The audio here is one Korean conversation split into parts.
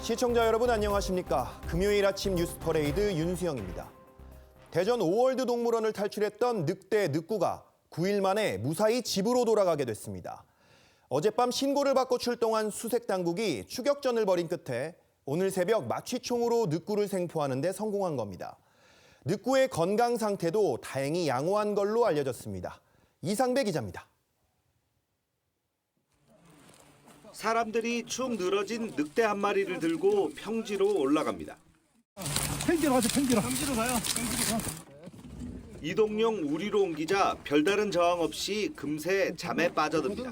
시청자 여러분 안녕하십니까? 금요일 아침 뉴스 퍼레이드 윤수영입니다. 대전 오월드 동물원을 탈출했던 늑대 늑구가 9일 만에 무사히 집으로 돌아가게 됐습니다. 어젯밤 신고를 받고 출동한 수색 당국이 추격전을 벌인 끝에 오늘 새벽 마취총으로 늑구를 생포하는 데 성공한 겁니다. 늑구의 건강 상태도 다행히 양호한 걸로 알려졌습니다. 이상배 기자입니다. 사람들이 축 늘어진 늑대 한 마리를 들고 평지로 올라갑니다. 평지로 가죠, 평지로. 평지로 가요. 이동용 우리로 옮기자 별다른 저항 없이 금세 잠에 빠져듭니다.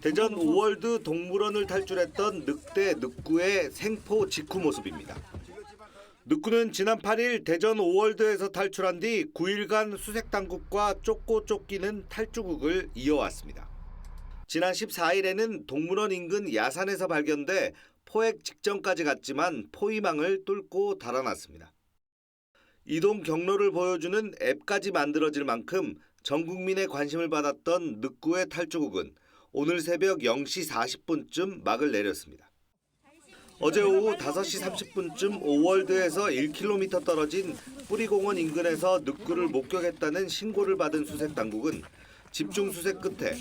대전 오월드 동물원을 탈출했던 늑대 늑구의 생포 직후 모습입니다. 늑구는 지난 8일 대전 오월드에서 탈출한 뒤 9일간 수색당국과 쫓고 쫓기는 탈주국을 이어왔습니다. 지난 14일에는 동물원 인근 야산에서 발견돼 포획 직전까지 갔지만 포위망을 뚫고 달아났습니다. 이동 경로를 보여주는 앱까지 만들어질 만큼 전 국민의 관심을 받았던 늑구의 탈주국은 오늘 새벽 0시 40분쯤 막을 내렸습니다. 어제 오후 5시 30분쯤 오월드에서 1km 떨어진 뿌리공원 인근에서 늑구를 목격했다는 신고를 받은 수색당국은 집중 수색 끝에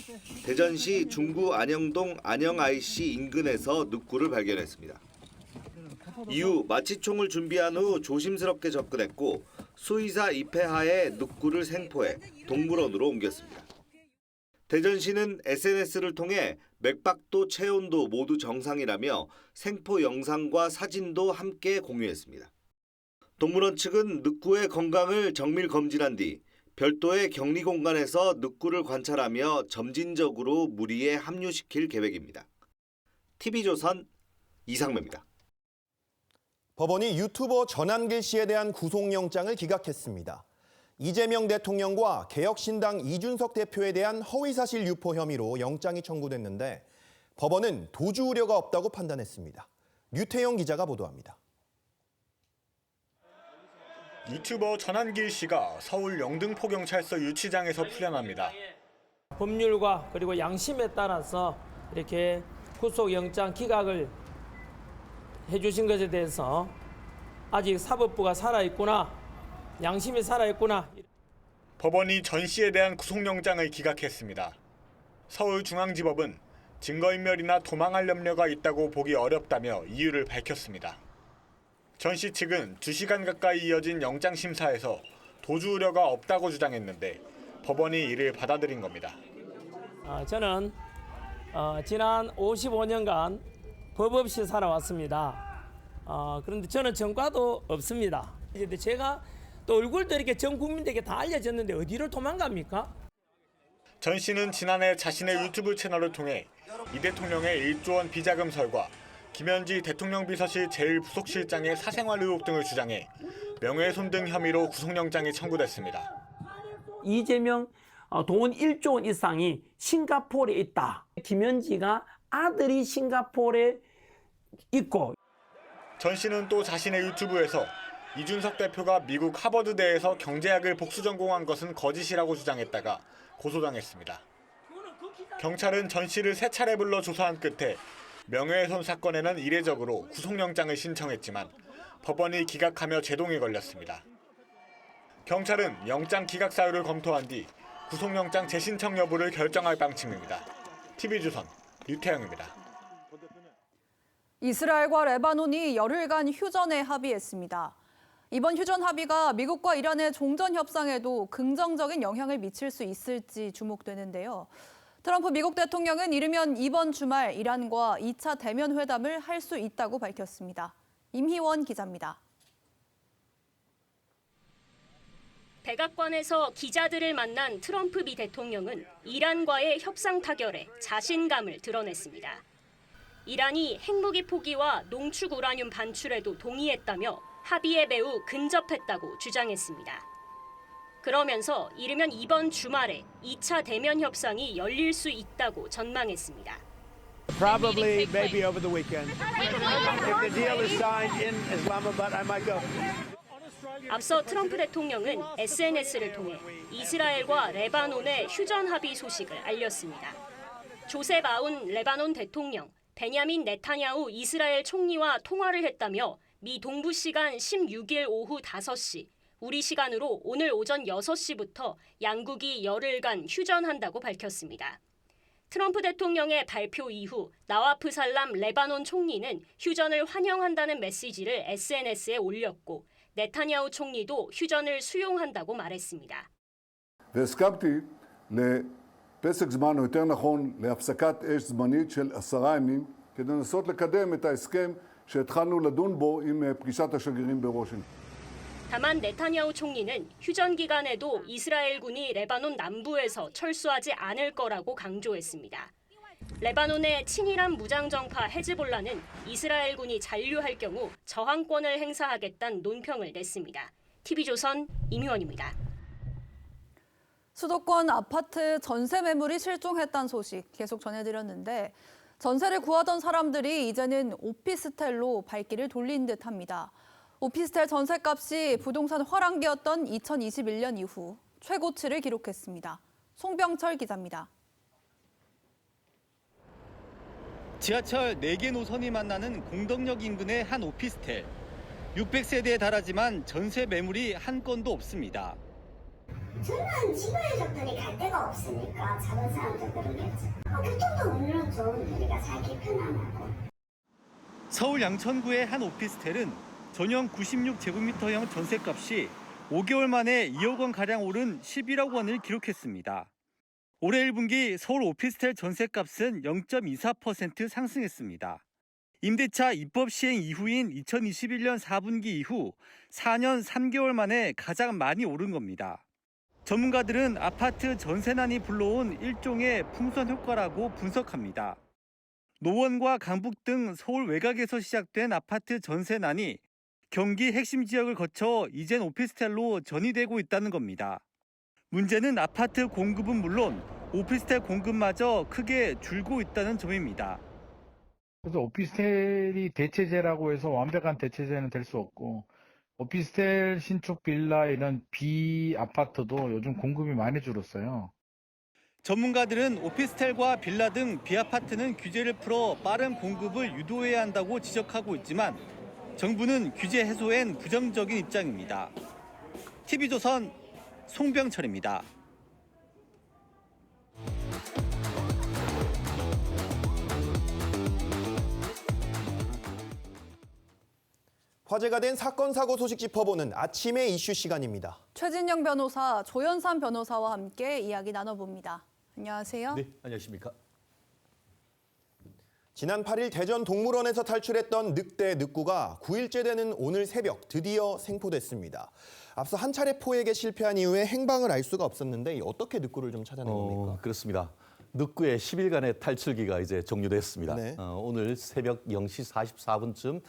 대전시 중구 안영동 안영 IC 인근에서 늑구를 발견했습니다. 이후 마취총을 준비한 후 조심스럽게 접근했고 수의사 입회하에 늑구를 생포해 동물원으로 옮겼습니다. 대전시는 SNS를 통해 맥박도 체온도 모두 정상이라며 생포 영상과 사진도 함께 공유했습니다. 동물원 측은 늑구의 건강을 정밀 검진한 뒤 별도의 격리 공간에서 늑구를 관찰하며 점진적으로 무리에 합류시킬 계획입니다. TV조선 이상배입니다. 법원이 유튜버 전한길 씨에 대한 구속영장을 기각했습니다. 이재명 대통령과 개혁신당 이준석 대표에 대한 허위사실 유포 혐의로 영장이 청구됐는데 법원은 도주 우려가 없다고 판단했습니다. 류태영 기자가 보도합니다. 유튜버 전한길 씨가 서울 영등포경찰서 유치장에서 풀려납니다. 법률과 그리고 양심에 따라서 이렇게 구속영장 기각을 해주신 것에 대해서 아직 사법부가 살아있구나, 양심이 살아있구나. 법원이 전 씨에 대한 구속영장을 기각했습니다. 서울중앙지법은 증거인멸이나 도망할 염려가 있다고 보기 어렵다며 이유를 밝혔습니다. 전 씨 측은 2시간 가까이 이어진 영장심사에서 도주 우려가 없다고 주장했는데 법원이 이를 받아들인 겁니다. 저는 지난 55년간 법 없이 살아왔습니다. 그런데 저는 전과도 없습니다. 근데 제가 또 얼굴도 이렇게 전 국민들에게 다 알려졌는데 어디로 도망갑니까? 전 씨는 지난해 자신의 유튜브 채널을 통해 이 대통령의 1조 원 비자금 설과 김현지 대통령 비서실 제1부속실장의 사생활 의혹 등을 주장해 명예훼손 등 혐의로 구속영장이 청구됐습니다. 이재명 돈 1조 원 이상이 싱가포르에 있다. 김현지가 아들이 싱가포르에 있고. 전 씨는 또 자신의 유튜브에서 이준석 대표가 미국 하버드대에서 경제학을 복수 전공한 것은 거짓이라고 주장했다가 고소당했습니다. 경찰은 전 씨를 3차례 불러 조사한 끝에 명예훼손 사건에는 이례적으로 구속영장을 신청했지만 법원이 기각하며 제동이 걸렸습니다. 경찰은 영장 기각 사유를 검토한 뒤 구속영장 재신청 여부를 결정할 방침입니다. TV조선 류태영입니다. 이스라엘과 레바논이 열흘간 휴전에 합의했습니다. 이번 휴전 합의가 미국과 이란의 종전 협상에도 긍정적인 영향을 미칠 수 있을지 주목되는데요. 트럼프 미국 대통령은 이르면 이번 주말 이란과 2차 대면 회담을 할 수 있다고 밝혔습니다. 임희원 기자입니다. 백악관에서 기자들을 만난 트럼프 미 대통령은 이란과의 협상 타결에 자신감을 드러냈습니다. 이란이 핵무기 포기와 농축 우라늄 반출에도 동의했다며 합의에 매우 근접했다고 주장했습니다. 그러면서 이르면 이번 주말에 2차 대면 협상이 열릴 수 있다고 전망했습니다. Probably, maybe over the weekend. If the deal is signed in Islamabad, I might go. 앞서 트럼프 대통령은 SNS를 통해 이스라엘과 레바논의 휴전 합의 소식을 알렸습니다. 조셉 아운 레바논 대통령, 베냐민 네타냐후 이스라엘 총리와 통화를 했다며 미 동부 시간 16일 오후 5시, 우리 시간으로 오늘 오전 6시부터 양국이 열흘간 휴전한다고 밝혔습니다. 트럼프 대통령의 발표 이후 나와프 살람 레바논 총리는 휴전을 환영한다는 메시지를 SNS에 올렸고 네타냐후 총리도 휴전을 수용한다고 말했습니다. והסכמתי לפסק זמן, או יותר נכון, להפסקת אש זמנית של 10 ימים, כדי לנסות לקדם את ההסכם שהתחלנו לדון בו עם פגישת השגרירים בוושינגטון. 다만 네타냐후 총리는 휴전 기간에도 이스라엘군이 레바논 남부에서 철수하지 않을 거라고 강조했습니다. 레바논의 친이란 무장정파 헤즈볼라는 이스라엘군이 잔류할 경우 저항권을 행사하겠다는 논평을 냈습니다. TV조선 임희원입니다. 수도권 아파트 전세 매물이 실종했다는 소식 계속 전해드렸는데 전세를 구하던 사람들이 이제는 오피스텔로 발길을 돌린 듯합니다. 오피스텔 전세값이 부동산 화랑기였던 2021년 이후 최고치를 기록했습니다. 송병철 기자입니다. 지하철 4개 노선이 만나는 공덕역 인근의 한 오피스텔. 600세대에 달하지만 전세 매물이 한 건도 없습니다. 저는 지방에서들이 갈 데가 없으니까 작은 사람들 그러겠죠. 교통도 물론 좋은데 살기 편안하고. 서울 양천구의 한 오피스텔은 전용 96제곱미터형 전세값이 5개월 만에 2억 원가량 오른 11억 원을 기록했습니다. 올해 1분기 서울 오피스텔 전세값은 0.24% 상승했습니다. 임대차 입법 시행 이후인 2021년 4분기 이후 4년 3개월 만에 가장 많이 오른 겁니다. 전문가들은 아파트 전세난이 불러온 일종의 풍선 효과라고 분석합니다. 노원과 강북 등 서울 외곽에서 시작된 아파트 전세난이 경기 핵심 지역을 거쳐 이젠 오피스텔로 전이되고 있다는 겁니다. 문제는 아파트 공급은 물론 오피스텔 공급마저 크게 줄고 있다는 점입니다. 그래서 오피스텔이 대체제라고 해서 완벽한 대체제는 될 수 없고 오피스텔, 신축 빌라 이런 비아파트도 요즘 공급이 많이 줄었어요. 전문가들은 오피스텔과 빌라 등 비아파트는 규제를 풀어 빠른 공급을 유도해야 한다고 지적하고 있지만 정부는 규제 해소엔 부정적인 입장입니다. TV조선 송병철입니다. 화제가 된 사건 사고 소식 짚어보는 아침의 이슈 시간입니다. 최진영 변호사, 조연산 변호사와 함께 이야기 나눠봅니다. 안녕하세요. 네, 안녕하십니까. 지난 8일 대전 동물원에서 탈출했던 늑대 늑구가 9일째 되는 오늘 새벽 드디어 생포됐습니다. 앞서 한 차례 포획에 실패한 이후에 행방을 알 수가 없었는데 어떻게 늑구를 좀 찾아낸 겁니까? 그렇습니다. 늑구의 10일간의 탈출기가 이제 종료됐습니다. 네. 오늘 새벽 0시 44분쯤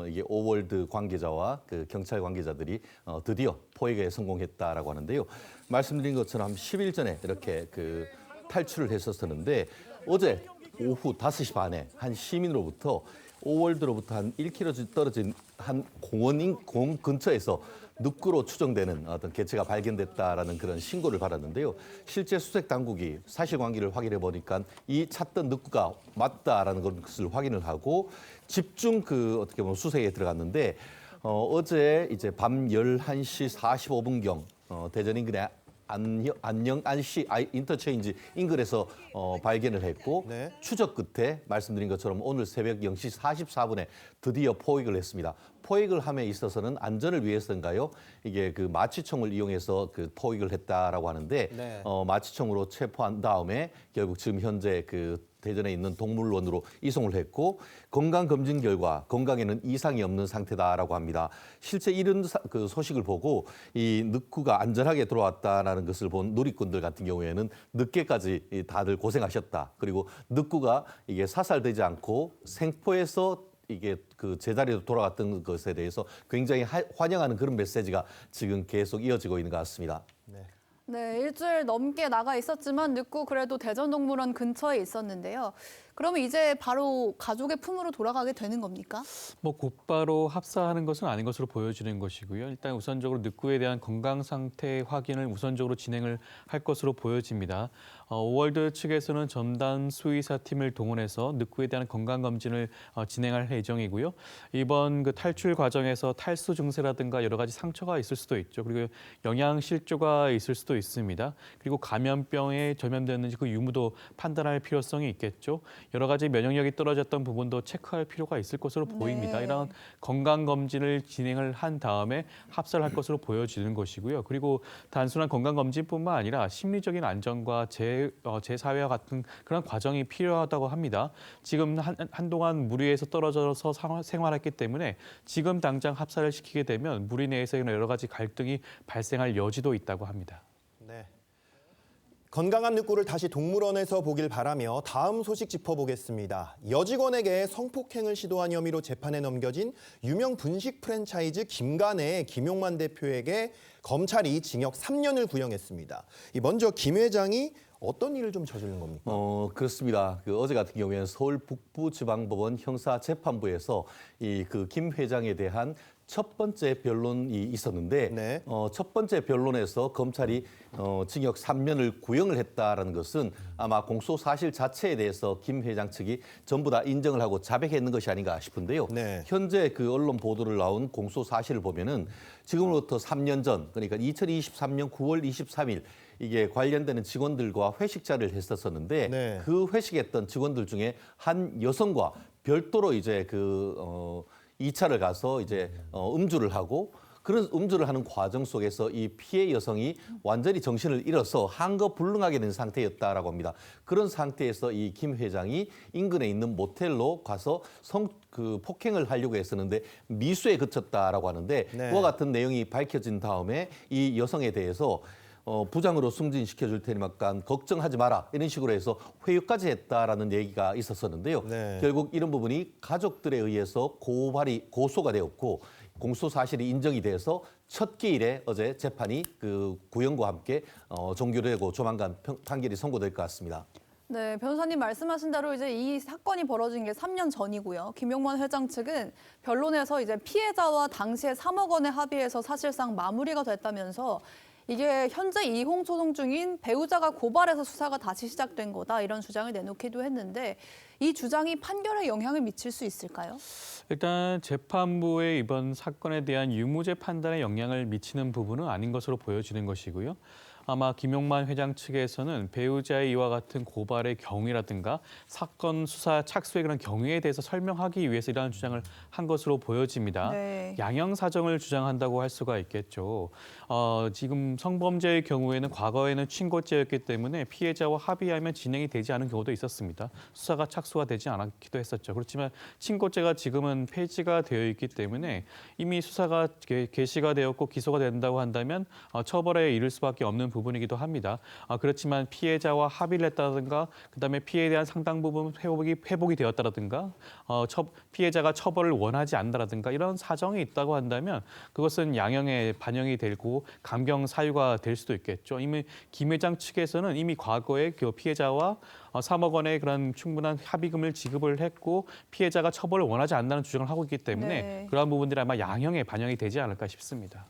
이게 오월드 관계자와 그 경찰 관계자들이 드디어 포획에 성공했다라고 하는데요. 말씀드린 것처럼 10일 전에 이렇게 그 탈출을 했었는데 어제 오후 5시 반에 한 시민으로부터 오월드로부터 한 1km 떨어진 한 공원 근처에서 늑구로 추정되는 어떤 개체가 발견됐다라는 그런 신고를 받았는데요. 실제 수색 당국이 사실관계를 확인해 보니까 이 찾던 늑구가 맞다라는 것을 확인을 하고 집중 어떻게 보면 수색에 들어갔는데 어제 이제 밤 11시 45분경 대전 인근의 안녕 안시 인터체인지 인근에서 발견을 했고 네. 추적 끝에 말씀드린 것처럼 오늘 새벽 0시 44분에 드디어 포획을 했습니다. 포획을 함에 있어서는 안전을 위해서인가요? 이게 그 마취총을 이용해서 그 포획을 했다라고 하는데 네. 마취총으로 체포한 다음에 결국 지금 현재 그 대전에 있는 동물원으로 이송을 했고 건강검진 결과 건강에는 이상이 없는 상태다라고 합니다. 실제 이런 그 소식을 보고 이 늑구가 안전하게 들어왔다라는 것을 본 누리꾼들 같은 경우에는 늦게까지 다들 고생하셨다. 그리고 늑구가 이게 사살되지 않고 생포해서 이게 그 제자리로 돌아갔던 것에 대해서 굉장히 환영하는 그런 메시지가 지금 계속 이어지고 있는 것 같습니다. 네, 일주일 넘게 나가 있었지만 늑구 그래도 대전동물원 근처에 있었는데요. 그러면 이제 바로 가족의 품으로 돌아가게 되는 겁니까? 뭐 곧바로 합사하는 것은 아닌 것으로 보여지는 것이고요. 일단 우선적으로 늑구에 대한 건강 상태 확인을 우선적으로 진행을 할 것으로 보여집니다. 오월드 측에서는 전담 수의사팀을 동원해서 늑구에 대한 건강검진을 진행할 예정이고요. 이번 그 탈출 과정에서 탈수 증세라든가 여러 가지 상처가 있을 수도 있죠. 그리고 영양실조가 있을 수도 있습니다. 그리고 감염병에 전염됐는지 그 유무도 판단할 필요성이 있겠죠. 여러 가지 면역력이 떨어졌던 부분도 체크할 필요가 있을 것으로 보입니다. 이런 건강검진을 진행을 한 다음에 합사를 할 것으로 보여지는 것이고요. 그리고 단순한 건강검진뿐만 아니라 심리적인 안정과 재사회와 같은 그런 과정이 필요하다고 합니다. 지금 한동안 무리에서 떨어져서 생활했기 때문에 지금 당장 합사를 시키게 되면 무리 내에서 여러 가지 갈등이 발생할 여지도 있다고 합니다. 네. 건강한 늑구를 다시 동물원에서 보길 바라며 다음 소식 짚어보겠습니다. 여직원에게 성폭행을 시도한 혐의로 재판에 넘겨진 유명 분식 프랜차이즈 김간의 김용만 대표에게 검찰이 징역 3년을 구형했습니다. 먼저 김 회장이 어떤 일을 좀 저지른 겁니까? 그렇습니다. 어제 같은 경우에는 서울 북부지방법원 형사재판부에서 그 김 회장에 대한 첫 번째 변론이 있었는데 첫 번째 변론에서 검찰이 징역 3년을 구형을 했다라는 것은 아마 공소 사실 자체에 대해서 김 회장 측이 전부 다 인정을 하고 자백했는 것이 아닌가 싶은데요. 현재 그 언론 보도를 나온 공소 사실을 보면은 지금으로부터 3년 전, 그러니까 2023년 9월 23일 이게 관련되는 직원들과 회식자를 했었는데 그 회식했던 직원들 중에 한 여성과 별도로 이제 2차를 가서 이제 음주를 하고 그런 음주를 하는 과정 속에서 이 피해 여성이 완전히 정신을 잃어서 한거불능하게 된 상태였다라고 합니다. 그런 상태에서 이 김 회장이 인근에 있는 모텔로 가서 폭행을 하려고 했었는데 미수에 그쳤다라고 하는데 그와 같은 내용이 밝혀진 다음에 이 여성에 대해서 부장으로 승진시켜 줄 테니까 걱정하지 마라 이런 식으로 해서 회유까지 했다라는 얘기가 있었었는데요. 결국 이런 부분이 가족들에 의해서 고소가 되었고 공소 사실이 인정이 돼서 첫 기일에 어제 재판이 그 구형과 함께 종결되고 조만간 판결이 선고될 것 같습니다. 네, 변호사님 말씀하신 대로 이제 이 사건이 벌어진 게 3년 전이고요. 김용만 회장 측은 변론에서 이제 피해자와 당시에 3억 원의 합의에서 사실상 마무리가 됐다면서 이게 현재 이혼 소송 중인 배우자가 고발해서 수사가 다시 시작된 거다 이런 주장을 내놓기도 했는데 이 주장이 판결에 영향을 미칠 수 있을까요? 일단 재판부의 이번 사건에 대한 유무죄 판단에 영향을 미치는 부분은 아닌 것으로 보여지는 것이고요. 아마 김용만 회장 측에서는 배우자의 이와 같은 고발의 경위라든가 사건 수사 착수의 그런 경위에 대해서 설명하기 위해서 이러한 주장을 한 것으로 보여집니다. 양형 사정을 주장한다고 할 수가 있겠죠. 지금 성범죄의 경우에는 과거에는 친고죄였기 때문에 피해자와 합의하면 진행이 되지 않은 경우도 있었습니다. 수사가 착수가 되지 않았기도 했었죠. 그렇지만 친고죄가 지금은 폐지가 되어 있기 때문에 이미 수사가 개시가 되었고 기소가 된다고 한다면 처벌에 이를 수밖에 없는 부분이기도 합니다. 그렇지만 피해자와 합의를 했다든가 그다음에 피해에 대한 상당 부분 회복이 되었다든가 피해자가 처벌을 원하지 않는다든가 이런 사정이 있다고 한다면 그것은 양형에 반영이 되고 감경 사유가 될 수도 있겠죠. 이미 김 회장 측에서는 이미 과거에 그 피해자와 3억 원의 그런 충분한 합의금을 지급을 했고 피해자가 처벌을 원하지 않는다는 주장을 하고 있기 때문에 그러한 부분들이 아마 양형에 반영이 되지 않을까 싶습니다.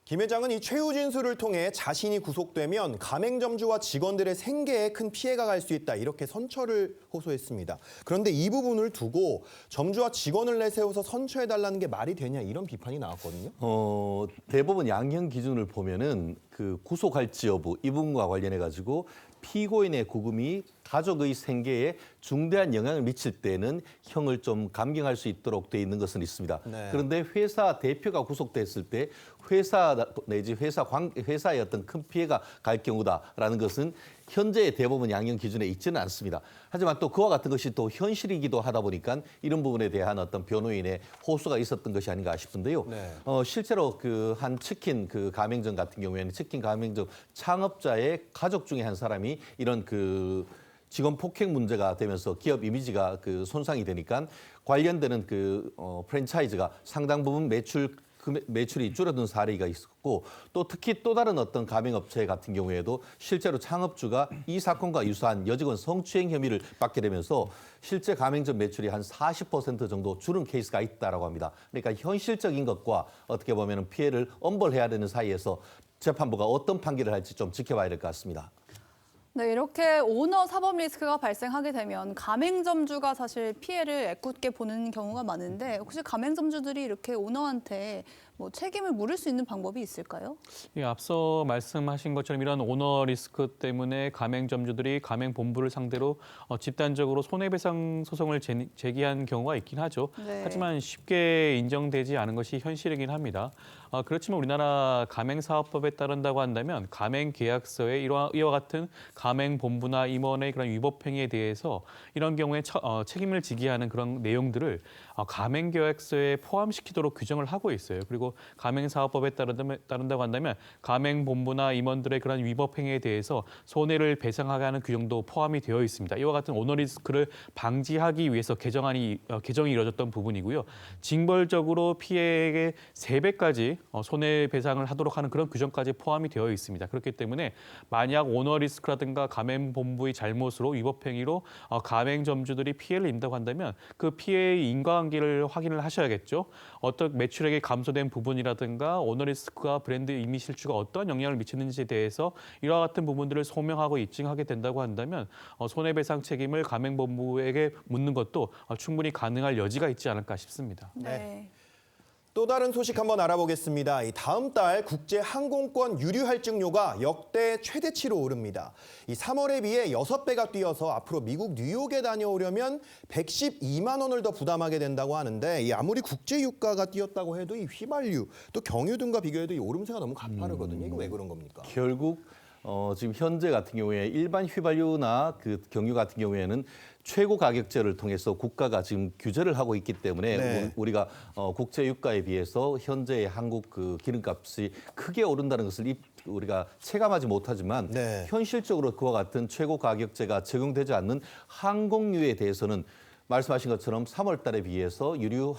김 회장은 이 최후 진술을 통해 자신이 구속되면 가맹점주와 직원들의 생계에 큰 피해가 갈 수 있다 이렇게 선처를 호소했습니다. 그런데 이 부분을 두고 점주와 직원을 내세워서 선처해달라는 게 말이 되냐 이런 비판이 나왔거든요. 대법원 양형 기준을 보면은 그 구속할지 여부 이 부분과 관련해 가지고 피고인의 구금이 가족의 생계에 중대한 영향을 미칠 때는 형을 좀 감경할 수 있도록 돼 있는 것은 있습니다. 그런데 회사 대표가 구속됐을 때 회사 내지 회사의 어떤 큰 피해가 갈 경우다라는 것은 현재의 대법원 양형 기준에 있지는 않습니다. 하지만 또 그와 같은 것이 또 현실이기도 하다 보니까 이런 부분에 대한 어떤 변호인의 호소가 있었던 것이 아닌가 싶은데요. 실제로 그 한 치킨 그 가맹점 같은 경우에는 치킨 가맹점 창업자의 가족 중에 한 사람이 이런 그 직원 폭행 문제가 되면서 기업 이미지가 그 손상이 되니까 관련되는 그 프랜차이즈가 상당 부분 매출이 줄어든 사례가 있었고 또 특히 또 다른 어떤 가맹업체 같은 경우에도 실제로 창업주가 이 사건과 유사한 여직원 성추행 혐의를 받게 되면서 실제 가맹점 매출이 한 40% 정도 줄은 케이스가 있다라고 합니다. 그러니까 현실적인 것과 어떻게 보면 피해를 엄벌해야 되는 사이에서 재판부가 어떤 판결을 할지 좀 지켜봐야 될 것 같습니다. 네, 이렇게 오너 사법 리스크가 발생하게 되면 가맹점주가 사실 피해를 애꿎게 보는 경우가 많은데 혹시 가맹점주들이 이렇게 오너한테 뭐 책임을 물을 수 있는 방법이 있을까요? 예, 앞서 말씀하신 것처럼 이런 오너 리스크 때문에 가맹점주들이 가맹본부를 상대로 집단적으로 손해배상 소송을 제기한 경우가 있긴 하죠. 네. 하지만 쉽게 인정되지 않은 것이 현실이긴 합니다. 그렇지만 우리나라 가맹사업법에 따른다고 한다면 가맹계약서에 이와 같은 가맹본부나 임원의 그런 위법 행위에 대해서 이런 경우에 책임을 지게 하는 그런 내용들을 가맹계약서에 포함시키도록 규정을 하고 있어요. 그리고 가맹사업법에 따른다고 한다면 가맹본부나 임원들의 그런 위법 행위에 대해서 손해를 배상하게 하는 규정도 포함이 되어 있습니다. 이와 같은 오너 리스크를 방지하기 위해서 개정이 이루어졌던 부분이고요. 징벌적으로 피해액의 3배까지 손해배상을 하도록 하는 그런 규정까지 포함이 되어 있습니다. 그렇기 때문에 만약 오너 리스크라든가 가맹본부의 잘못으로 위법 행위로 가맹점주들이 피해를 입는다고 한다면 그 피해의 인과관계를 확인을 하셔야겠죠. 어떤 매출액이 감소된 부분이라든가 오너 리스크가 브랜드 이미지 실추가 어떤 영향을 미치는지에 대해서 이와 같은 부분들을 소명하고 입증하게 된다고 한다면 손해배상 책임을 가맹본부에게 묻는 것도 충분히 가능할 여지가 있지 않을까 싶습니다. 네. 또 다른 소식 한번 알아보겠습니다. 다음 달 국제 항공권 유류 할증료가 역대 최대치로 오릅니다. 3월에 비해 6배가 뛰어서 앞으로 미국 뉴욕에 다녀오려면 112만 원을 더 부담하게 된다고 하는데 아무리 국제 유가가 뛰었다고 해도 이 휘발유 또 경유 등과 비교해도 이 오름세가 너무 가파르거든요. 이거 왜 그런 겁니까? 결국 지금 현재 같은 경우에 일반 휘발유나 그 경유 같은 경우에는 최고 가격제를 통해서 국가가 지금 규제를 하고 있기 때문에 네. 우리가 국제 유가에 비해서 현재의 한국 그 기름값이 크게 오른다는 것을 우리가 체감하지 못하지만 네. 현실적으로 그와 같은 최고 가격제가 적용되지 않는 항공유에 대해서는 말씀하신 것처럼 3월 달에 비해서 유류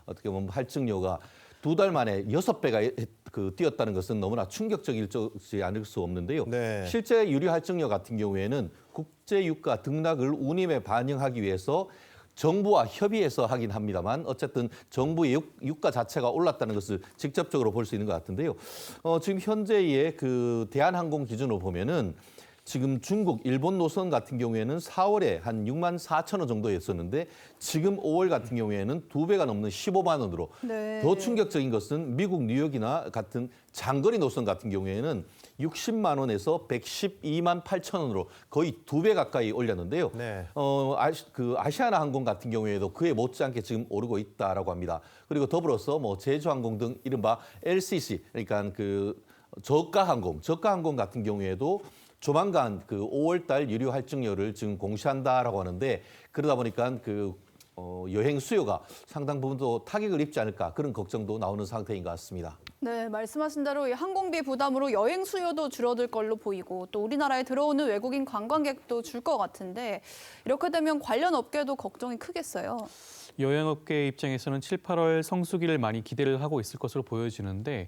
어떻게 보면 할증료가 2달 만에 6배가 뛰었다는 것은 너무나 충격적이지 않을 수 없는데요. 네. 실제 유류 할증료 같은 경우에는 국제 유가 등락을 운임에 반영하기 위해서 정부와 협의해서 하긴 합니다만 어쨌든 정부의 유가 자체가 올랐다는 것을 직접적으로 볼 수 있는 것 같은데요. 지금 현재의 그 대한항공 기준으로 보면은 지금 중국, 일본 노선 같은 경우에는 4월에 한 6만 4천 원 정도였었는데 지금 5월 같은 경우에는 2배가 넘는 15만 원으로 네. 더 충격적인 것은 미국 뉴욕이나 같은 장거리 노선 같은 경우에는 60만 원에서 112만 8천 원으로 거의 2배 가까이 올렸는데요. 네. 아시아나 항공 같은 경우에도 그에 못지않게 지금 오르고 있다라고 합니다. 그리고 더불어서 뭐 제주항공 등 이른바 LCC 그러니까 그 저가 항공 같은 경우에도 조만간 그 5월 달 유류 할증료를 지금 공시한다라고 하는데 그러다 보니까 여행 수요가 상당 부분 도 타격을 입지 않을까 그런 걱정도 나오는 상태인 것 같습니다. 네, 말씀하신 대로 이 항공비 부담으로 여행 수요도 줄어들 걸로 보이고 또 우리나라에 들어오는 외국인 관광객도 줄 것 같은데 이렇게 되면 관련 업계도 걱정이 크겠어요. 여행업계 입장에서는 7, 8월 성수기를 많이 기대를 하고 있을 것으로 보여지는데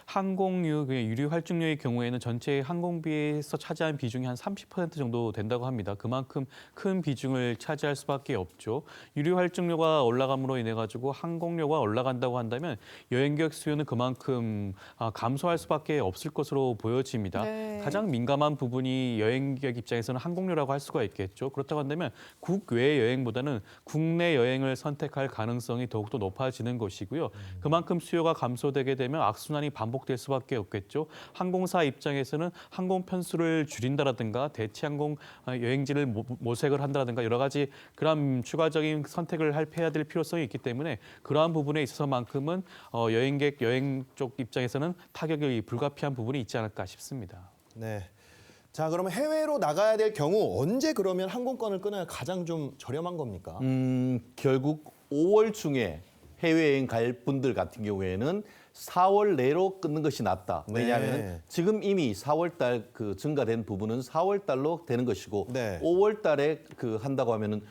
항공유, 유류 할증료의 경우에는 전체 항공비에서 차지한 비중이 한 30% 정도 된다고 합니다. 그만큼 큰 비중을 차지할 수밖에 없죠. 유류 할증료가 올라감으로 인해 가지고 항공료가 올라간다고 한다면 여행객 수요는 그만큼 감소할 수밖에 없을 것으로 보여집니다. 네. 가장 민감한 부분이 여행객 입장에서는 항공료라고 할 수가 있겠죠. 그렇다고 한다면 국외 여행보다는 국내 여행을 선택할 가능성이 더욱더 높아지는 것이고요. 그만큼 수요가 감소되게 되면 악순환이 반복될 수밖에 없겠죠. 항공사 입장에서는 항공 편수를 줄인다라든가 대체 항공 여행지를 모색을 한다라든가 여러 가지 그런 추가적인 선택을 해야 될 필요성이 있기 때문에 그러한 부분에 있어서만큼은 여행 쪽 입장에서는 타격이 불가피한 부분이 있지 않을까 싶습니다. 네. 자, 그러면 해외로 나가야 될 경우 언제 그러면 항공권을 끊어야 가장 좀 저렴한 겁니까? 결국 5월 중에 해외여행 갈 분들 같은 경우에는 4월 내로 끊는 것이 낫다. 왜냐하면 네. 지금 이미 4월 달 증가된 부분은 4월 달로 되는 것이고 네. 5월 달에 한다고 하면은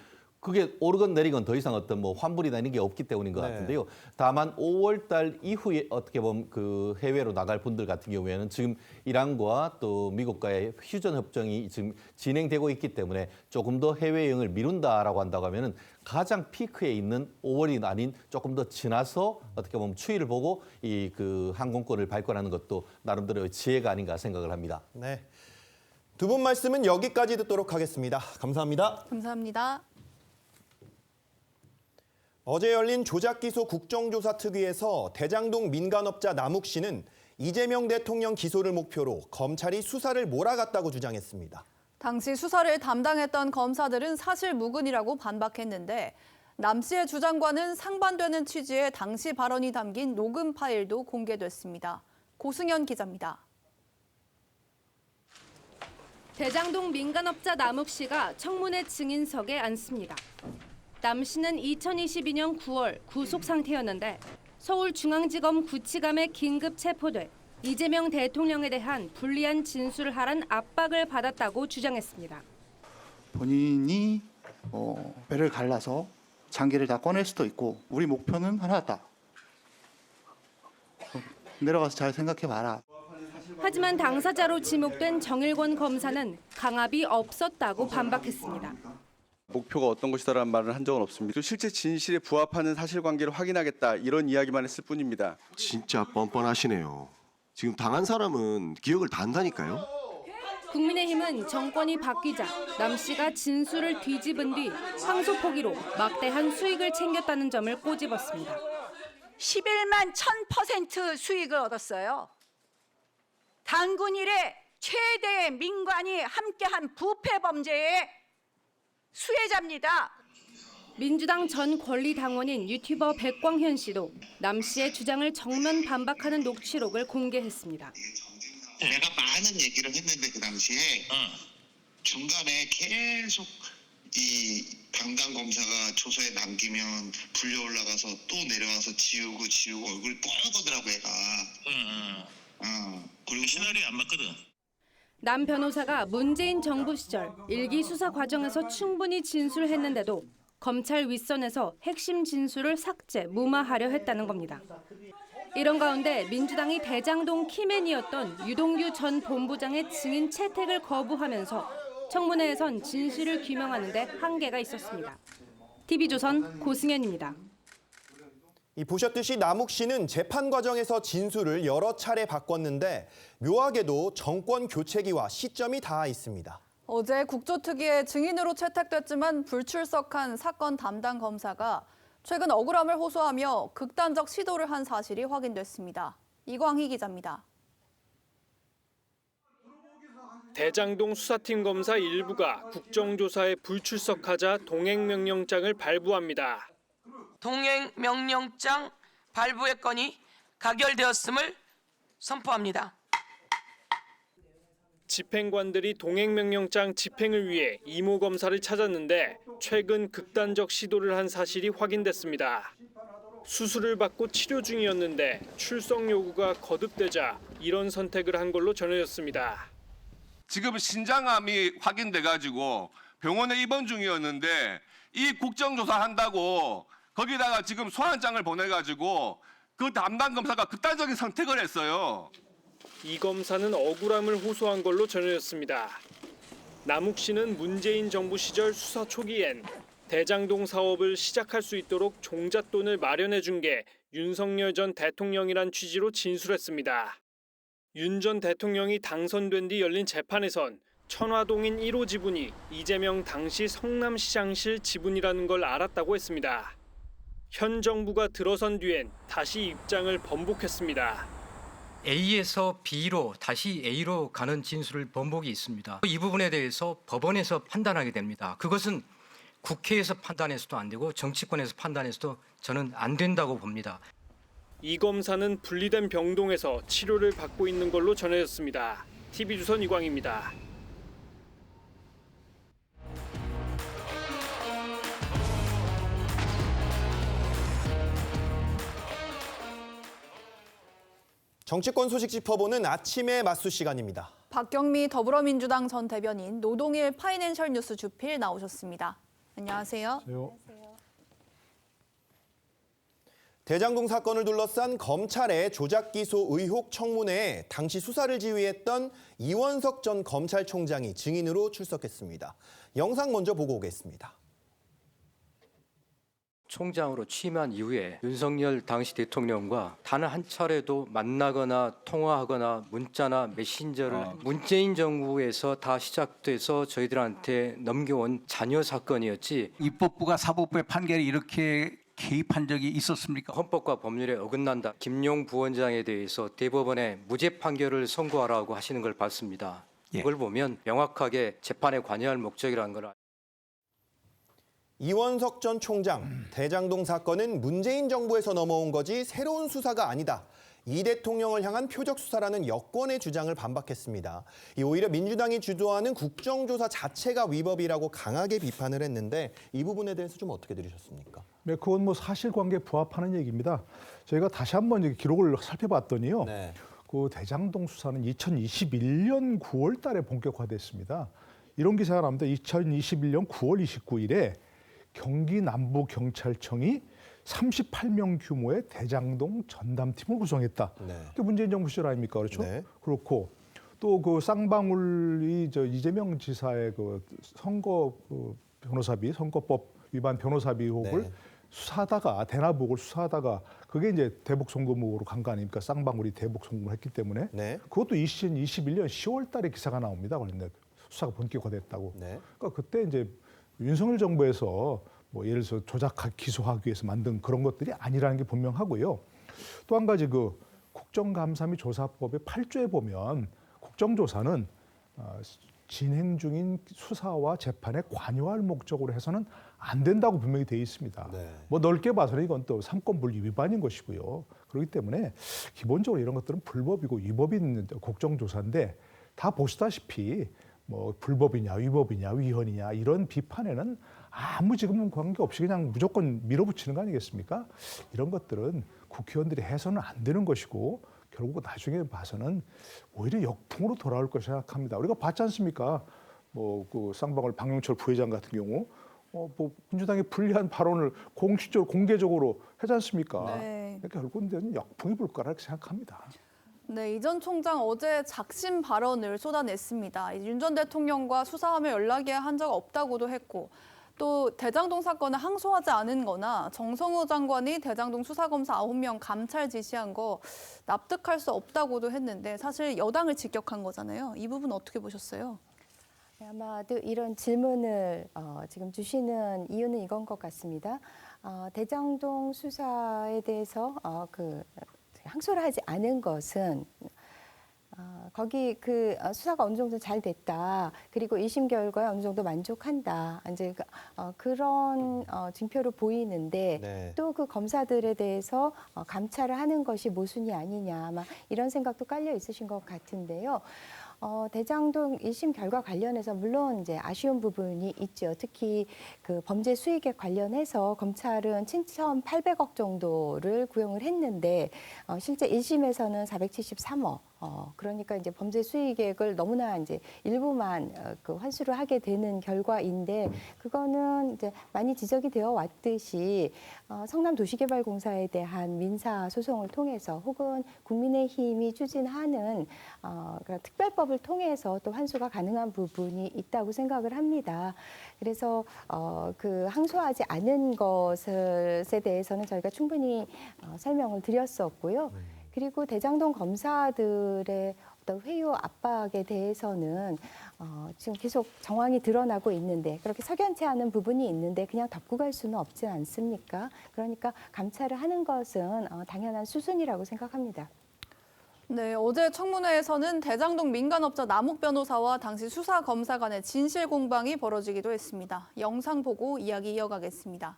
그게 오르건 내리건 더 이상 어떤 뭐 환불이나 이런 게 없기 때문인 것 네. 같은데요. 다만 5월 달 이후에 어떻게 보면 해외로 나갈 분들 같은 경우에는 지금 이란과 또 미국과의 휴전 협정이 지금 진행되고 있기 때문에 조금 더 해외여행을 미룬다라고 한다고 하면은 가장 피크에 있는 5월이 아닌 조금 더 지나서 어떻게 보면 추이를 보고 항공권을 발권하는 것도 나름대로의 지혜가 아닌가 생각을 합니다. 네. 두 분 말씀은 여기까지 듣도록 하겠습니다. 감사합니다. 감사합니다. 어제 열린 조작기소 국정조사 특위에서 대장동 민간업자 남욱 씨는 이재명 대통령 기소를 목표로 검찰이 수사를 몰아갔다고 주장했습니다. 당시 수사를 담당했던 검사들은 사실 무근이라고 반박했는데 남 씨의 주장과는 상반되는 취지의 당시 발언이 담긴 녹음 파일도 공개됐습니다. 고승현 기자입니다. 대장동 민간업자 남욱 씨가 청문회 증인석에 앉습니다. 남 씨는 2022년 9월 구속 상태였는데 서울중앙지검 구치감에 긴급 체포돼 이재명 대통령에 대한 불리한 진술을 하란 압박을 받았다고 주장했습니다. 본인이 배를 갈라서 장기를 다 꺼낼 수도 있고 우리 목표는 하나다. 내려가서 잘 생각해봐라. 하지만 당사자로 지목된 정일권 검사는 강압이 없었다고 반박했습니다. 목표가 어떤 것이다라는 말을 한 적은 없습니다. 실제 진실에 부합하는 사실관계를 확인하겠다 이런 이야기만 했을 뿐입니다. 진짜 뻔뻔하시네요. 지금 당한 사람은 기억을 다 한다니까요. 국민의힘은 정권이 바뀌자 남 씨가 진술을 뒤집은 뒤 항소 포기로 막대한 수익을 챙겼다는 점을 꼬집었습니다. 11만 1000% 수익을 얻었어요. 단군 이래 최대의 민관이 함께한 부패 범죄의 수혜자입니다. 민주당 전 권리당원인 유튜버 백광현 씨도 남 씨의 주장을 정면 반박하는 녹취록을 공개했습니다. 내가 많은 얘기를 했는데 그 당시에 중간에 계속 이 담당 검사가 조서에 남기면 불려 올라가서 또 내려와서 지우고 얼굴이 뻘거더라고 얘가. 그리고 시나리오 안 맞거든. 남 변호사가 문재인 정부 시절 일기 수사 과정에서 충분히 진술했는데도 검찰 윗선에서 핵심 진술을 삭제, 무마하려 했다는 겁니다. 이런 가운데 민주당이 대장동 키맨이었던 유동규 전 본부장의 증인 채택을 거부하면서 청문회에선 진실을 규명하는 데 한계가 있었습니다. TV조선 고승현입니다. 보셨듯이 남욱 씨는 재판 과정에서 진술을 여러 차례 바꿨는데 묘하게도 정권 교체기와 시점이 닿아 있습니다. 어제 국조특위에 증인으로 채택됐지만 불출석한 사건 담당 검사가 최근 억울함을 호소하며 극단적 시도를 한 사실이 확인됐습니다. 이광희 기자입니다. 대장동 수사팀 검사 일부가 국정조사에 불출석하자 동행명령장을 발부합니다. 동행명령장 발부의 건이 가결되었음을 선포합니다. 집행관들이 동행명령장 집행을 위해 이모 검사를 찾았는데 최근 극단적 시도를 한 사실이 확인됐습니다. 수술을 받고 치료 중이었는데 출석 요구가 거듭되자 이런 선택을 한 걸로 전해졌습니다. 지금 신장암이 확인돼가지고 병원에 입원 중이었는데 이 국정조사 한다고 거기다가 지금 소환장을 보내가지고 그 담당 검사가 극단적인 선택을 했어요. 이 검사는 억울함을 호소한 걸로 전해졌습니다. 남욱 씨는 문재인 정부 시절 수사 초기엔 대장동 사업을 시작할 수 있도록 종잣돈을 마련해 준 게 윤석열 전 대통령이란 취지로 진술했습니다. 윤 전 대통령이 당선된 뒤 열린 재판에선 천화동인 1호 지분이 이재명 당시 성남시장실 지분이라는 걸 알았다고 했습니다. 현 정부가 들어선 뒤엔 다시 입장을 번복했습니다. A에서 B로 다시 A로 가는 진술을 번복이 있습니다. 이 부분에 대해서 법원에서 판단하게 됩니다. 그것은 국회에서 판단해서도 안 되고 정치권에서 판단해서도 저는 안 된다고 봅니다. 이 검사는 분리된 병동에서 치료를 받고 있는 걸로 전해졌습니다. TV조선 이광희입니다. 정치권 소식 짚어보는 아침의 맞수 시간입니다. 박경미 더불어민주당 전 대변인, 노동일 파이낸셜 뉴스 주필 나오셨습니다. 안녕하세요. 대장동 사건을 둘러싼 검찰의 조작기소 의혹 청문회에 당시 수사를 지휘했던 이원석 전 검찰총장이 증인으로 출석했습니다. 영상 먼저 보고 오겠습니다. 총장으로 취임한 이후에 윤석열 당시 대통령과 단 한 차례도 만나거나 통화하거나 문자나 메신저를 문재인 정부에서 다 시작돼서 저희들한테 넘겨온 잔여 사건이었지. 입법부가 사법부의 판결이 이렇게 개입한 적이 있었습니까? 헌법과 법률에 어긋난다. 김용 부원장에 대해서 대법원에 무죄 판결을 선고하라고 하시는 걸 봤습니다. 이걸 보면 명확하게 재판에 관여할 목적이라는 걸. 이원석 전 총장, 대장동 사건은 문재인 정부에서 넘어온 거지 새로운 수사가 아니다. 이 대통령을 향한 표적 수사라는 여권의 주장을 반박했습니다. 오히려 민주당이 주도하는 국정조사 자체가 위법이라고 강하게 비판을 했는데 이 부분에 대해서 좀 어떻게 들으셨습니까? 네, 그건 뭐 사실관계에 부합하는 얘기입니다. 저희가 다시 한번 기록을 살펴봤더니요. 네. 그 대장동 수사는 2021년 9월 달에 본격화됐습니다. 이런 기사가 나옵니다. 2021년 9월 29일에 경기 남부경찰청이 38명 규모의 대장동 전담팀을 구성했다. 네. 그게 문재인 정부 시절 아닙니까? 그렇죠? 네. 그렇고 또 그 쌍방울이 이재명 지사의 그 선거 변호사비, 선거법 위반 변호사비 의혹을 네. 수사하다가 대납 의혹을 수사하다가 그게 이제 대북 송금으로 간 거 아닙니까? 쌍방울이 대북 송금을 했기 때문에 네. 그것도 2021년 10월 달에 기사가 나옵니다. 그런데 수사가 본격화됐다고. 네. 그러니까 그때 이제 윤석열 정부에서 뭐 예를 들어서 기소하기 위해서 만든 그런 것들이 아니라는 게 분명하고요. 또 한 가지 그 국정감사 및 조사법의 8조에 보면 국정조사는 진행 중인 수사와 재판에 관여할 목적으로 해서는 안 된다고 분명히 돼 있습니다. 네. 뭐 넓게 봐서는 이건 또 삼권분리 위반인 것이고요. 그렇기 때문에 기본적으로 이런 것들은 불법이고 위법인 국정조사인데 다 보시다시피 뭐 불법이냐 위법이냐 위헌이냐 이런 비판에는 아무 지금 관계없이 그냥 무조건 밀어붙이는 거 아니겠습니까? 이런 것들은 국회의원들이 해서는 안 되는 것이고 결국 나중에 봐서는 오히려 역풍으로 돌아올 것이라 생각합니다. 우리가 봤지 않습니까? 뭐 그 쌍방울 박용철 부회장 같은 경우 뭐 민주당의 불리한 발언을 공식적으로 공개적으로 하지 않습니까? 네. 결국은 역풍이 불 거라 생각합니다. 네, 이 전 총장 어제 작심 발언을 쏟아냈습니다. 윤 전 대통령과 수사하며 연락이 한 적 없다고도 했고 또 대장동 사건을 항소하지 않은 거나 정성호 장관이 대장동 수사검사 9명 감찰 지시한 거 납득할 수 없다고도 했는데 사실 여당을 직격한 거잖아요. 이 부분 어떻게 보셨어요? 아마도 이런 질문을 지금 주시는 이유는 이건 것 같습니다. 대장동 수사에 대해서 항소를 하지 않은 것은 거기 그 수사가 어느 정도 잘 됐다. 그리고 1심 결과에 어느 정도 만족한다. 이제 그런 징표로 보이는데 네. 또 그 검사들에 대해서 감찰을 하는 것이 모순이 아니냐. 아마 이런 생각도 깔려 있으신 것 같은데요. 대장동 1심 결과 관련해서 물론 이제 아쉬운 부분이 있죠. 특히 그 범죄 수익에 관련해서 검찰은 7,800억 정도를 구형을 했는데 실제 1심에서는 473억. 그러니까 이제 범죄 수익액을 너무나 이제 일부만 그 환수를 하게 되는 결과인데 그거는 이제 많이 지적이 되어 왔듯이 성남도시개발공사에 대한 민사 소송을 통해서 혹은 국민의힘이 추진하는 그러니까 특별법을 통해서 또 환수가 가능한 부분이 있다고 생각을 합니다. 그래서 그 항소하지 않은 것에 대해서는 저희가 충분히 설명을 드렸었고요. 그리고 대장동 검사들의 어떤 회유 압박에 대해서는 지금 계속 정황이 드러나고 있는데 그렇게 석연치 않은 부분이 있는데 그냥 덮고 갈 수는 없지 않습니까? 그러니까 감찰을 하는 것은 당연한 수순이라고 생각합니다. 네, 어제 청문회에서는 대장동 민간업자 남욱 변호사와 당시 수사검사 간의 진실 공방이 벌어지기도 했습니다. 영상 보고 이야기 이어가겠습니다.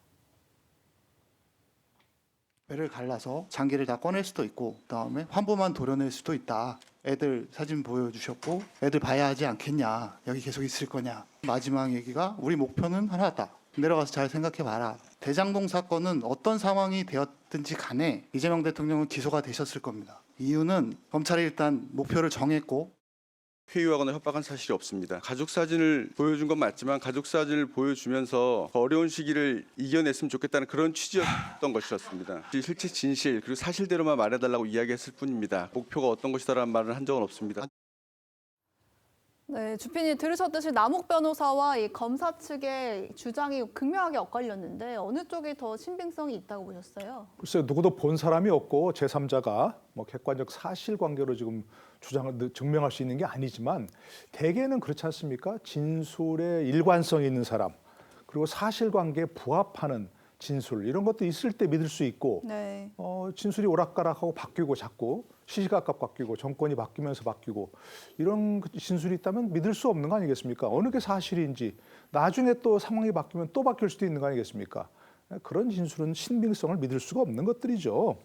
배를 갈라서 장기를 다 꺼낼 수도 있고 그다음에 환부만 도려낼 수도 있다. 애들 사진 보여주셨고 애들 봐야 하지 않겠냐. 여기 계속 있을 거냐. 마지막 얘기가 우리 목표는 하나다. 내려가서 잘 생각해봐라. 대장동 사건은 어떤 상황이 되었든지 간에 이재명 대통령은 기소가 되셨을 겁니다. 이유는 검찰이 일단 목표를 정했고 회유하거나 협박한 사실이 없습니다. 가족 사진을 보여준 건 맞지만 가족 사진을 보여주면서 어려운 시기를 이겨냈으면 좋겠다는 그런 취지였던 것이었습니다. 실체 진실 그리고 사실대로만 말해달라고 이야기했을 뿐입니다. 목표가 어떤 것이다라는 말을 한 적은 없습니다. 네, 주필님 들으셨듯이 남욱 변호사와 이 검사 측의 주장이 극명하게 엇갈렸는데 어느 쪽이 더 신빙성이 있다고 보셨어요? 글쎄요, 누구도 본 사람이 없고 제3자가 뭐 객관적 사실관계로 지금 주장을 증명할 수 있는 게 아니지만 대개는 그렇지 않습니까? 진술에 일관성이 있는 사람, 그리고 사실관계에 부합하는 진술 이런 것도 있을 때 믿을 수 있고 네. 진술이 오락가락하고 바뀌고 자꾸 시시각각 바뀌고 정권이 바뀌면서 바뀌고 이런 진술이 있다면 믿을 수 없는 거 아니겠습니까? 어느 게 사실인지 나중에 또 상황이 바뀌면 또 바뀔 수도 있는 거 아니겠습니까? 그런 진술은 신빙성을 믿을 수가 없는 것들이죠.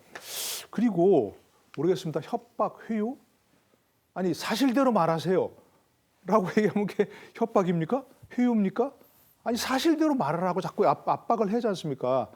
그리고 모르겠습니다. 협박, 회유? 아니 사실대로 말하세요 라고 얘기하면 그게 협박입니까? 회유입니까? 아니 사실대로 말을 하고 자꾸 압박을 하지 않습니까?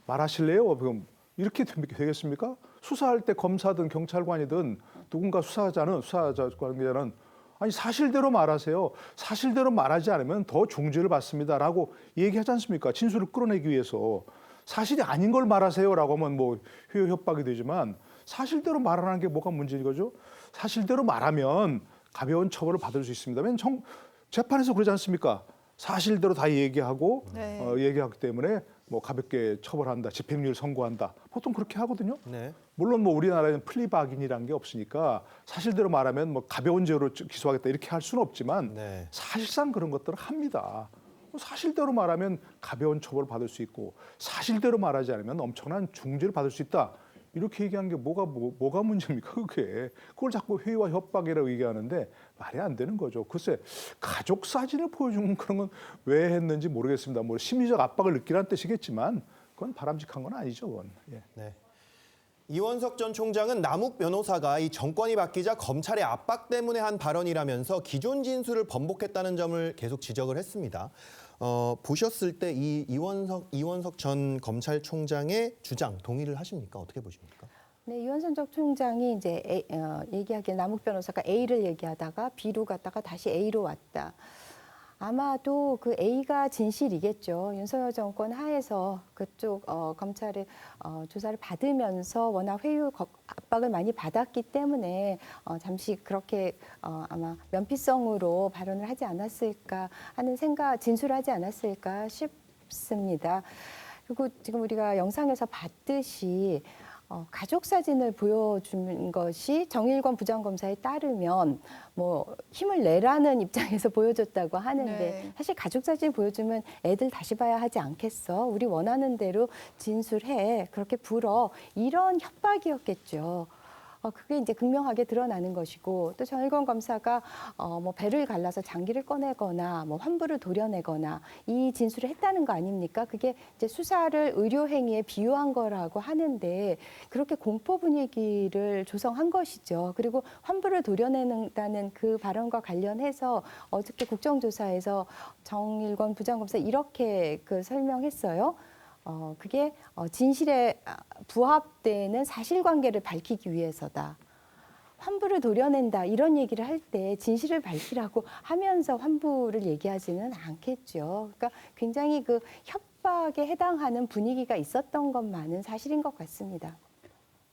말하실래요? 그럼 이렇게 되겠습니까? 수사할 때 검사든 경찰관이든 누군가 수사 관계자는 아니 사실대로 말하세요. 사실대로 말하지 않으면 더 중죄를 받습니다라고 얘기하지 않습니까? 진술을 끌어내기 위해서. 사실이 아닌 걸 말하세요라고 하면 뭐 회유 협박이 되지만 사실대로 말하는 게 뭐가 문제인 거죠? 사실대로 말하면 가벼운 처벌을 받을 수 있습니다. 왜냐하면 재판에서 그러지 않습니까? 사실대로 다 얘기하고 네. 얘기하기 때문에 뭐 가볍게 처벌한다, 집행유예를 선고한다. 보통 그렇게 하거든요. 네. 물론 뭐 우리나라에는 플리바긴이라는 게 없으니까 사실대로 말하면 뭐 가벼운 죄로 기소하겠다 이렇게 할 수는 없지만 네. 사실상 그런 것들을 합니다. 사실대로 말하면 가벼운 처벌을 받을 수 있고 사실대로 말하지 않으면 엄청난 중죄를 받을 수 있다. 이렇게 얘기한 게 뭐가 문제입니까? 그걸 자꾸 회유와 협박이라고 얘기하는데 말이 안 되는 거죠. 글쎄 가족 사진을 보여주는 그런 건 왜 했는지 모르겠습니다. 뭐 심리적 압박을 느끼라는 뜻이겠지만 그건 바람직한 건 아니죠. 그건. 예. 네. 이원석 전 총장은 남욱 변호사가 이 정권이 바뀌자 검찰의 압박 때문에 한 발언이라면서 기존 진술을 번복했다는 점을 계속 지적을 했습니다. 보셨을 때 이 이원석 전 검찰총장의 주장 동의를 하십니까? 어떻게 보십니까? 네, 이원석 전 총장이 이제 얘기하기에 남욱 변호사가 A를 얘기하다가 B로 갔다가 다시 A로 왔다. 아마도 그 A가 진실이겠죠. 윤석열 정권 하에서 그쪽 검찰의 조사를 받으면서 워낙 회유 압박을 많이 받았기 때문에 잠시 그렇게 아마 면피성으로 발언을 하지 않았을까 하는 진술하지 않았을까 싶습니다. 그리고 지금 우리가 영상에서 봤듯이 가족 사진을 보여준 것이 정일권 부장검사에 따르면 뭐 힘을 내라는 입장에서 보여줬다고 하는데 네. 사실 가족 사진 보여주면 애들 다시 봐야 하지 않겠어? 우리 원하는 대로 진술해. 그렇게 불어. 이런 협박이었겠죠. 그게 이제 극명하게 드러나는 것이고 또 정일권 검사가 뭐 배를 갈라서 장기를 꺼내거나 뭐 환부를 도려내거나 이 진술을 했다는 거 아닙니까? 그게 이제 수사를 의료 행위에 비유한 거라고 하는데 그렇게 공포 분위기를 조성한 것이죠. 그리고 환부를 도려낸다는 그 발언과 관련해서 어저께 국정조사에서 정일권 부장검사 이렇게 설명했어요. 그게 진실에 부합되는 사실관계를 밝히기 위해서다. 환부를 도려낸다 이런 얘기를 할 때 진실을 밝히라고 하면서 환부를 얘기하지는 않겠죠. 그러니까 굉장히 그 협박에 해당하는 분위기가 있었던 것만은 사실인 것 같습니다.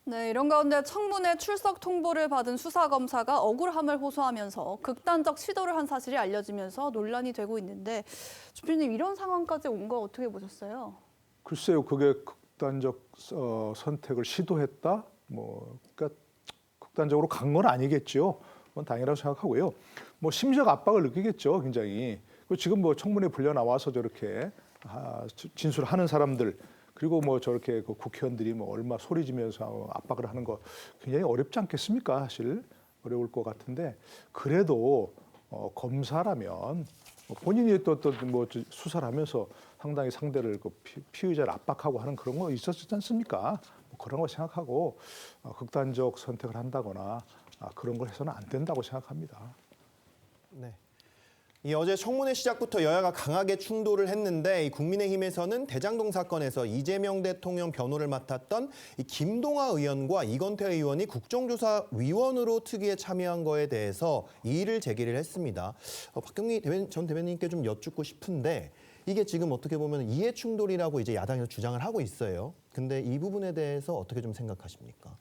네, 이런 가운데 청문회 출석 통보를 받은 수사검사가 억울함을 호소하면서 극단적 시도를 한 사실이 알려지면서 논란이 되고 있는데 주필님 이런 상황까지 온 거 어떻게 보셨어요? 글쎄요, 그게 극단적 선택을 시도했다? 그러니까 극단적으로 간 건 아니겠죠. 그건 당연하다고 생각하고요. 뭐 심리적 압박을 느끼겠죠, 굉장히. 지금 뭐 청문회 불려 나와서 저렇게 진술하는 사람들 그리고 뭐 저렇게 그 국회의원들이 뭐 얼마 소리지면서 압박을 하는 거 굉장히 어렵지 않겠습니까? 사실 어려울 것 같은데 그래도 검사라면 본인이 또 뭐 수사를 하면서 상당히 상대를 피의자를 압박하고 하는 그런 거 있었지 않습니까? 뭐 그런 거 생각하고 극단적 선택을 한다거나 그런 걸 해서는 안 된다고 생각합니다. 네. 어제 청문회 시작부터 여야가 강하게 충돌을 했는데 이 국민의힘에서는 대장동 사건에서 이재명 대통령 변호를 맡았던 이 김동아 의원과 이건태 의원이 국정조사위원으로 특위에 참여한 거에 대해서 이의를 제기를 했습니다. 박경리 전 대변인께 좀 여쭙고 싶은데 이게 지금 어떻게 보면 이해 충돌이라고 이제 야당에서 주장을 하고 있어요. 근데 이 부분에 대해서 어떻게 좀 생각하십니까?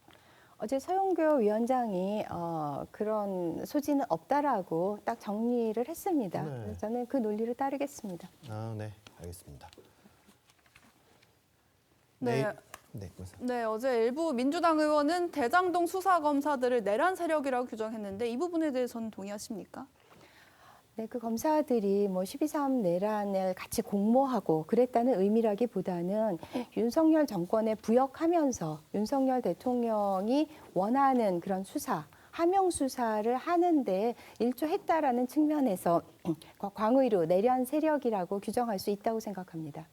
어제 서영교 위원장이 그런 소지는 없다라고 딱 정리를 했습니다. 네. 그래서 저는 그 논리를 따르겠습니다. 네, 알겠습니다. 네. 네, 어제 일부 민주당 의원은 대장동 수사 검사들을 내란 세력이라고 규정했는데 이 부분에 대해서는 동의하십니까? 네, 그 검사들이 뭐 12.3 내란을 같이 공모하고 그랬다는 의미라기보다는 윤석열 정권에 부역하면서 윤석열 대통령이 원하는 그런 수사, 하명 수사를 하는데 일조했다라는 측면에서 광의로 내란 세력이라고 규정할 수 있다고 생각합니다.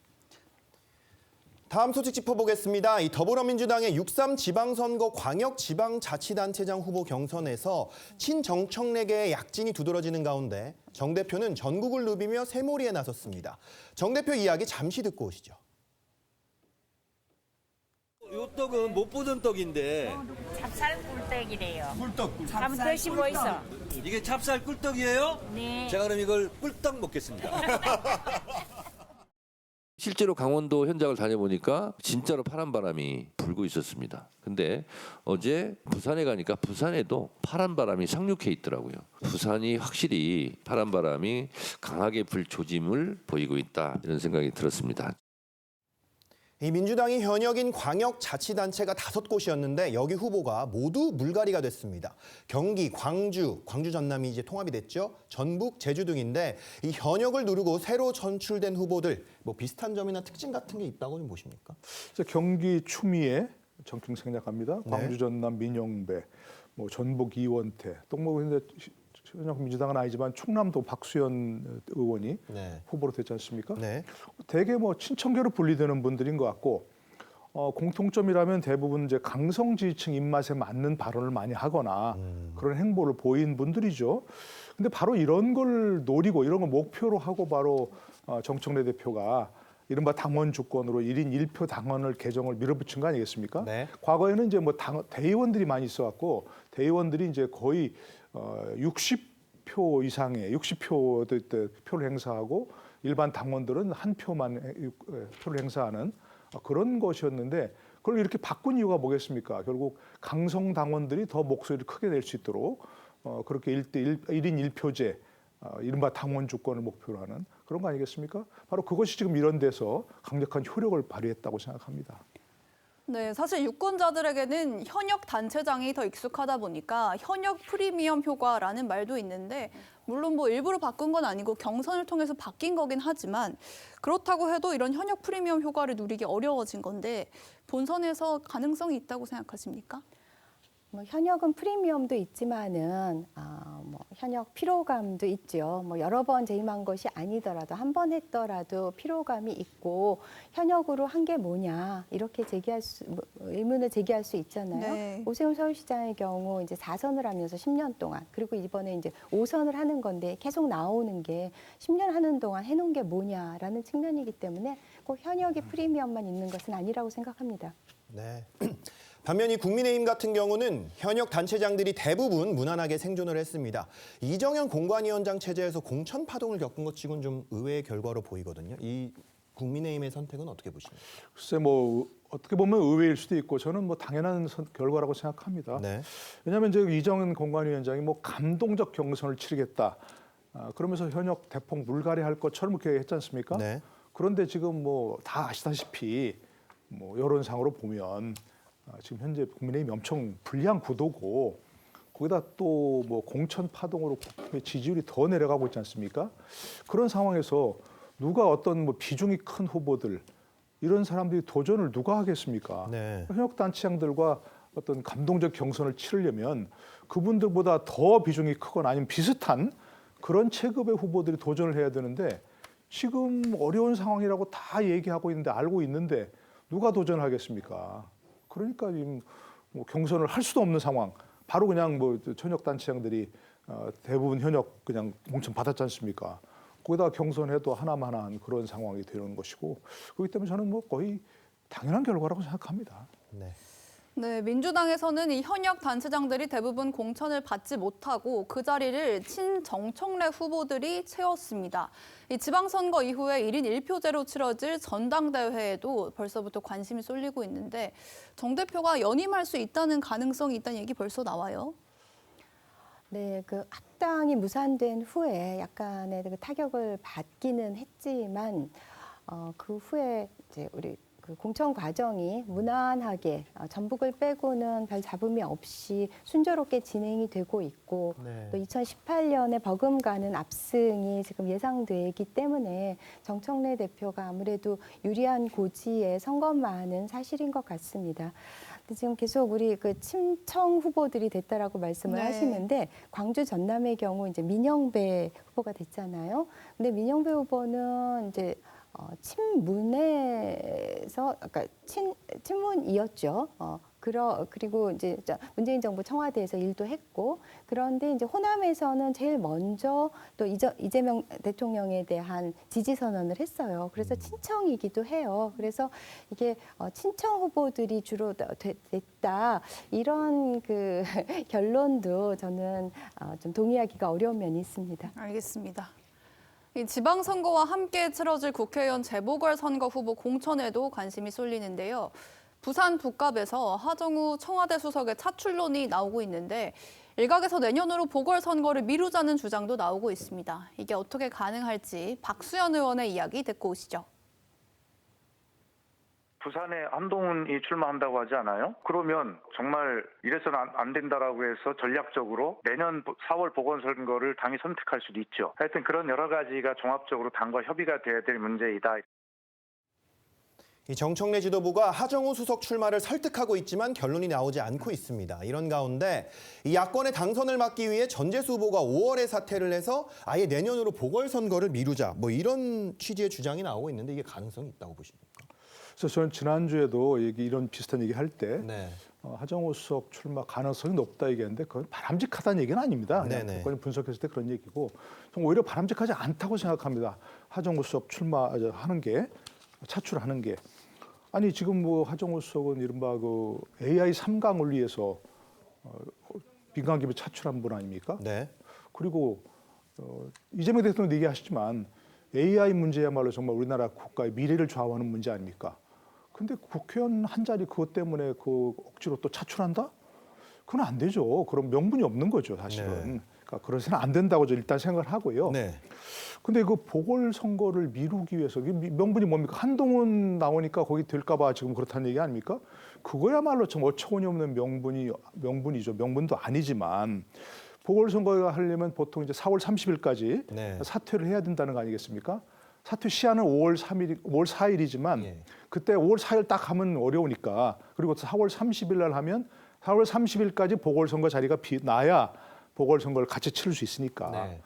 다음 소식 짚어보겠습니다. 이 더불어민주당의 6.3 지방선거 광역지방자치단체장 후보 경선에서 친정청래계의 약진이 두드러지는 가운데 정 대표는 전국을 누비며 새몰이에 나섰습니다. 정 대표 이야기 잠시 듣고 오시죠. 요 떡은 못 보던 떡인데. 찹쌀 꿀떡이래요. 꿀떡. 한번 드시고 있어. 이게 찹쌀 꿀떡이에요? 네. 제가 그럼 이걸 꿀떡 먹겠습니다. 실제로 강원도 현장을 다녀보니까 진짜로 파란 바람이 불고 있었습니다. 근데 어제 부산에 가니까 부산에도 파란 바람이 상륙해 있더라고요. 부산이 확실히 파란 바람이 강하게 불 조짐을 보이고 있다, 이런 생각이 들었습니다. 이 민주당이 현역인 광역자치단체가 5곳이었는데 여기 후보가 모두 물갈이가 됐습니다. 경기, 광주 전남이 이제 통합이 됐죠. 전북, 제주 등인데 이 현역을 누르고 새로 선출된 후보들 뭐 비슷한 점이나 특징 같은 게 있다고 좀 보십니까? 경기 추미애 정킹 생략합니다. 네. 광주 전남 민영배, 뭐 전북 이원태, 또 뭐 근데 현역 민주당은 아니지만 충남도 박수현 의원이 후보로 됐지 않습니까? 대개 뭐 친청계로 분리되는 분들인 것 같고 공통점이라면 대부분 이제 강성 지지층 입맛에 맞는 발언을 많이 하거나 그런 행보를 보인 분들이죠. 근데 바로 이런 걸 노리고 이런 걸 목표로 하고 바로 정청래 대표가 이른바 당원 주권으로 1인 1표 당원을 개정을 밀어붙인 거 아니겠습니까? 과거에는 이제 뭐 대의원들이 많이 있어갖고 대의원들이 이제 거의 60표 이상의 60표 표를 행사하고 일반 당원들은 한 표만 표를 행사하는 그런 것이었는데 그걸 이렇게 바꾼 이유가 뭐겠습니까? 결국 강성 당원들이 더 목소리를 크게 낼 수 있도록 그렇게 1인 1표제 이른바 당원 주권을 목표로 하는 그런 거 아니겠습니까? 바로 그것이 지금 이런 데서 강력한 효력을 발휘했다고 생각합니다. 네, 사실 유권자들에게는 현역 단체장이 더 익숙하다 보니까 현역 프리미엄 효과라는 말도 있는데 물론 뭐 일부러 바꾼 건 아니고 경선을 통해서 바뀐 거긴 하지만 그렇다고 해도 이런 현역 프리미엄 효과를 누리기 어려워진 건데 본선에서 가능성이 있다고 생각하십니까? 뭐 현역은 프리미엄도 있지만은 뭐 현역 피로감도 있죠. 뭐 여러 번 재임한 것이 아니더라도 한 번 했더라도 피로감이 있고 현역으로 한 게 뭐냐 이렇게 의문을 제기할 수 있잖아요. 네. 오세훈 서울시장의 경우 이제 4선을 하면서 10년 동안 그리고 이번에 이제 5선을 하는 건데 계속 나오는 게 10년 하는 동안 해놓은 게 뭐냐라는 측면이기 때문에 꼭 현역이 프리미엄만 있는 것은 아니라고 생각합니다. 네. 반면 이 국민의힘 같은 경우는 현역 단체장들이 대부분 무난하게 생존을 했습니다. 이정현 공관위원장 체제에서 공천 파동을 겪은 것 치고는 좀 의외의 결과로 보이거든요. 이 국민의힘의 선택은 어떻게 보십니까? 글쎄 뭐 어떻게 보면 의외일 수도 있고 저는 뭐 당연한 결과라고 생각합니다. 왜냐하면 이제 이정현 공관위원장이 뭐 감동적 경선을 치르겠다. 그러면서 현역 대폭 물갈이 할 것처럼 그렇게 했지 않습니까? 그런데 지금 뭐 다 아시다시피 뭐 여론상으로 보면 지금 현재 국민의힘이 엄청 불리한 구도고 거기다 또 뭐 공천 파동으로 국민의 지지율이 더 내려가고 있지 않습니까? 그런 상황에서 누가 어떤 뭐 비중이 큰 후보들 이런 사람들이 도전을 누가 하겠습니까? 현역 단체장들과 어떤 감동적 경선을 치르려면 그분들보다 더 비중이 크거나 아니면 비슷한 그런 체급의 후보들이 도전을 해야 되는데 지금 어려운 상황이라고 다 얘기하고 있는데 알고 있는데 누가 도전하겠습니까? 그러니까 지금 뭐 경선을 할 수도 없는 상황. 바로 그냥 뭐 현역 단체장들이 대부분 현역 그냥 공천 받았지 않습니까? 거기다가 경선해도 하나만한 그런 상황이 되는 것이고 그렇기 때문에 저는 뭐 거의 당연한 결과라고 생각합니다. 네, 민주당에서는 이 현역 단체장들이 대부분 공천을 받지 못하고 그 자리를 친정청래 후보들이 채웠습니다. 이 지방선거 이후에 1인 1표제로 치러질 전당대회에도 벌써부터 관심이 쏠리고 있는데 정 대표가 연임할 수 있다는 가능성이 있다는 얘기 벌써 나와요. 네, 그 합당이 무산된 후에 약간의 그 타격을 받기는 했지만 그 후에 이제 우리 그 공천 과정이 무난하게 전북을 빼고는 별 잡음이 없이 순조롭게 진행이 되고 있고 네. 또 2018년에 버금가는 압승이 지금 예상되기 때문에 정청래 대표가 아무래도 유리한 고지의 선거만은 사실인 것 같습니다. 근데 지금 계속 우리 그 친청 후보들이 됐다라고 말씀을 네. 하시는데 광주 전남의 경우 이제 민영배 후보가 됐잖아요. 근데 민영배 후보는 이제 친문에서 아까 친문이었죠. 그리고 이제 문재인 정부 청와대에서 일도 했고 그런데 이제 호남에서는 제일 먼저 또 이재명 대통령에 대한 지지 선언을 했어요. 그래서 친청이기도 해요. 그래서 이게 친청 후보들이 주로 됐다 이런 그 결론도 저는 좀 동의하기가 어려운 면이 있습니다. 알겠습니다. 이 지방선거와 함께 치러질 국회의원 재보궐선거 후보 공천에도 관심이 쏠리는데요. 부산 북갑에서 하정우 청와대 수석의 차출론이 나오고 있는데 일각에서 내년으로 보궐선거를 미루자는 주장도 나오고 있습니다. 이게 어떻게 가능할지 박수현 의원의 이야기 듣고 오시죠. 부산에 한동훈이 출마한다고 하지 않아요? 그러면 정말 이래서는 안 된다라고 해서 전략적으로 내년 4월 보궐선거를 당이 선택할 수도 있죠. 하여튼 그런 여러 가지가 종합적으로 당과 협의가 돼야 될 문제이다. 이 정청래 지도부가 하정우 수석 출마를 설득하고 있지만 결론이 나오지 않고 있습니다. 이런 가운데 이 야권의 당선을 막기 위해 전재수 후보가 5월에 사퇴를 해서 아예 내년으로 보궐선거를 미루자 뭐 이런 취지의 주장이 나오고 있는데 이게 가능성이 있다고 보십니까? 그래서 저는 지난주에도 이런 비슷한 얘기 할 때 네. 하정우 수석 출마 가능성이 높다 얘기했는데 그건 바람직하다는 얘기는 아닙니다. 그냥 네네. 그건 분석했을 때 그런 얘기고 좀 오히려 바람직하지 않다고 생각합니다. 하정우 수석 출마하는 게 차출하는 게 아니 지금 뭐 하정우 수석은 이른바 그 AI 3강을 위해서 민간 기업에 차출한 분 아닙니까? 네. 그리고 이재명 대통령 얘기하시지만 AI 문제야말로 정말 우리나라 국가의 미래를 좌우하는 문제 아닙니까? 근데 국회의원 한 자리 그것 때문에 그 억지로 또 차출한다? 그건 안 되죠. 그럼 명분이 없는 거죠, 사실은. 네. 그러니까 그래서는 안 된다고 저 일단 생각을 하고요. 네. 근데 그 보궐선거를 미루기 위해서 명분이 뭡니까? 한동훈 나오니까 거기 될까 봐 지금 그렇다는 얘기 아닙니까? 그거야말로 좀 어처구니 없는 명분이죠. 명분도 아니지만 보궐선거가 하려면 보통 이제 4월 30일까지 네. 사퇴를 해야 된다는 거 아니겠습니까? 사퇴 시한은 5월 4일이지만 그때 5월 4일 딱 하면 어려우니까 그리고 4월 30일 날 하면 4월 30일까지 보궐선거 자리가 나야 보궐선거를 같이 치를 수 있으니까 네.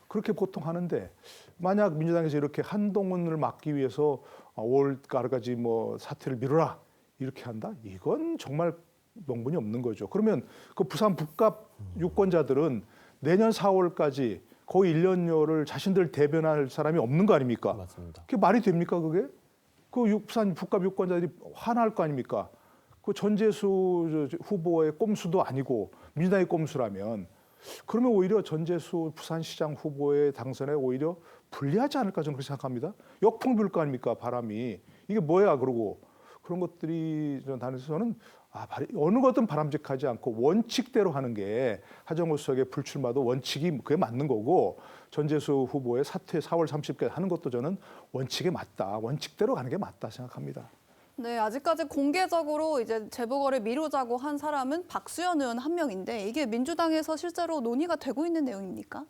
그렇게 보통 하는데 만약 민주당에서 이렇게 한동훈을 막기 위해서 5월까지 뭐 사퇴를 미루라 이렇게 한다? 이건 정말 명분이 없는 거죠. 그러면 그 부산 북갑 유권자들은 내년 4월까지 거의 1년여를 자신들 대변할 사람이 없는 거 아닙니까? 맞습니다. 그게 말이 됩니까, 그게? 그 부산 북갑 유권자들이 화날 거 아닙니까? 그 전재수 후보의 꼼수도 아니고 민주당의 꼼수라면 그러면 오히려 전재수 부산시장 후보의 당선에 오히려 불리하지 않을까 저는 그렇게 생각합니다. 역풍 불 거 아닙니까, 바람이. 이게 뭐야, 그러고. 그런 것들이 저는 어느 것든 바람직하지 않고 원칙대로 하는 게 하정우 수석의 불출마도 원칙이 그게 맞는 거고 전재수 후보의 사퇴 4월 30일까지 하는 것도 저는 원칙에 맞다. 원칙대로 가는 게 맞다 생각합니다. 네, 아직까지 공개적으로 이제 재보궐을 미루자고 한 사람은 박수현 의원 한 명인데 이게 민주당에서 실제로 논의가 되고 있는 내용입니까?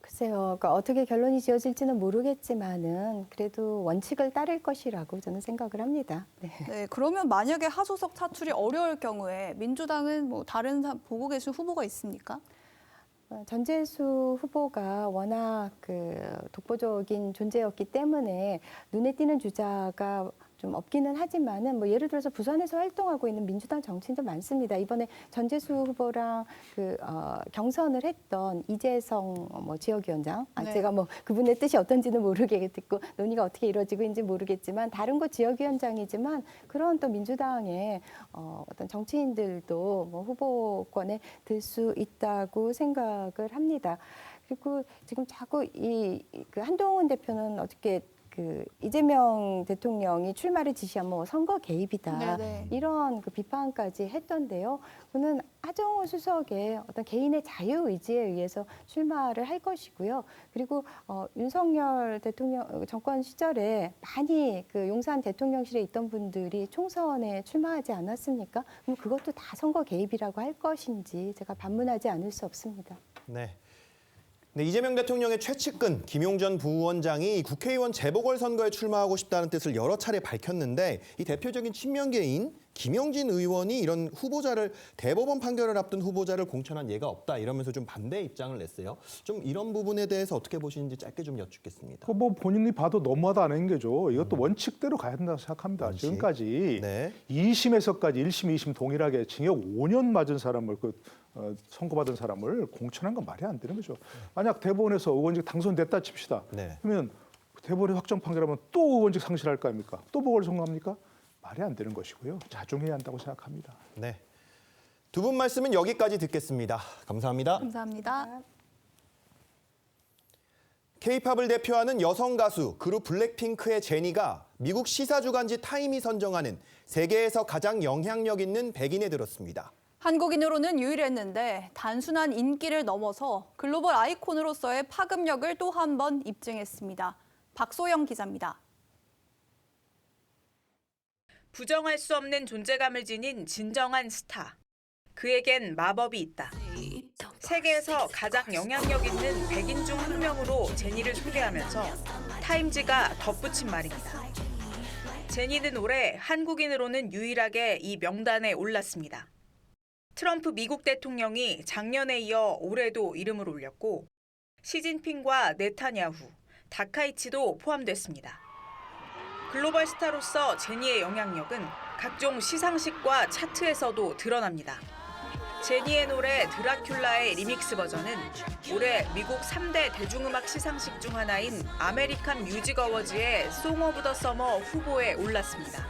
글쎄요. 그러니까 어떻게 결론이 지어질지는 모르겠지만은 그래도 원칙을 따를 것이라고 저는 생각을 합니다. 네. 네, 그러면 만약에 하수석 차출이 어려울 경우에 민주당은 뭐 다른 보고 계신 후보가 있습니까? 전재수 후보가 워낙 그 독보적인 존재였기 때문에 눈에 띄는 주자가 좀 없기는 하지만은 뭐 예를 들어서 부산에서 활동하고 있는 민주당 정치인도 많습니다. 이번에 전재수 후보랑 경선을 했던 이재성 지역위원장, 네. 제가 뭐 그분의 뜻이 어떤지는 모르겠고 논의가 어떻게 이루어지고 있는지 모르겠지만 다른 곳 지역위원장이지만 그런 또 민주당의 어떤 정치인들도 뭐 후보권에 들 수 있다고 생각을 합니다. 그리고 지금 자꾸 그 한동훈 대표는 어떻게 그 이재명 대통령이 출마를 지시한 뭐 선거 개입이다 네네. 이런 그 비판까지 했던데요. 그는 하정우 수석의 어떤 개인의 자유 의지에 의해서 출마를 할 것이고요. 그리고 윤석열 대통령 정권 시절에 많이 그 용산 대통령실에 있던 분들이 총선에 출마하지 않았습니까? 그럼 그것도 다 선거 개입이라고 할 것인지 제가 반문하지 않을 수 없습니다. 네. 네, 이재명 대통령의 최측근 김용전 부위원장이 국회의원 재보궐선거에 출마하고 싶다는 뜻을 여러 차례 밝혔는데 이 대표적인 친명계인 김영진 의원이 이런 후보자를 대법원 판결을 앞둔 후보자를 공천한 예가 없다 이러면서 좀 반대 입장을 냈어요. 좀 이런 부분에 대해서 어떻게 보시는지 짧게 좀 여쭙겠습니다. 뭐 본인이 봐도 너무하다는 게죠. 이것도 원칙대로 가야 된다고 생각합니다. 원칙? 지금까지 네. 2심에서까지 1심, 2심 동일하게 징역 5년 맞은 사람을 선고받은 사람을 공천한 건 말이 안 되는 거죠. 만약 대법원에서 의원직 당선됐다 칩시다. 네. 그러면 대법원이 확정 판결하면 또 의원직 상실할 거 아닙니까? 또 보궐선거합니까? 말이 안 되는 것이고요. 자중해야 한다고 생각합니다. 네. 두 분 말씀은 여기까지 듣겠습니다. 감사합니다. 감사합니다. K-팝을 대표하는 여성 가수 그룹 블랙핑크의 제니가 미국 시사주간지 타임이 선정하는 세계에서 가장 영향력 있는 100인에 들었습니다. 한국인으로는 유일했는데 단순한 인기를 넘어서 글로벌 아이콘으로서의 파급력을 또 한 번 입증했습니다. 박소영 기자입니다. 부정할 수 없는 존재감을 지닌 진정한 스타. 그에겐 마법이 있다. 세계에서 가장 영향력 있는 100인 중 한 명으로 제니를 소개하면서 타임지가 덧붙인 말입니다. 제니는 올해 한국인으로는 유일하게 이 명단에 올랐습니다. 트럼프 미국 대통령이 작년에 이어 올해도 이름을 올렸고 시진핑과 네타냐후, 다카이치도 포함됐습니다. 글로벌 스타로서 제니의 영향력은 각종 시상식과 차트에서도 드러납니다. 제니의 노래 드라큘라의 리믹스 버전은 올해 미국 3대 대중음악 시상식 중 하나인 아메리칸 뮤직 어워즈의 송 오브 더 서머 후보에 올랐습니다.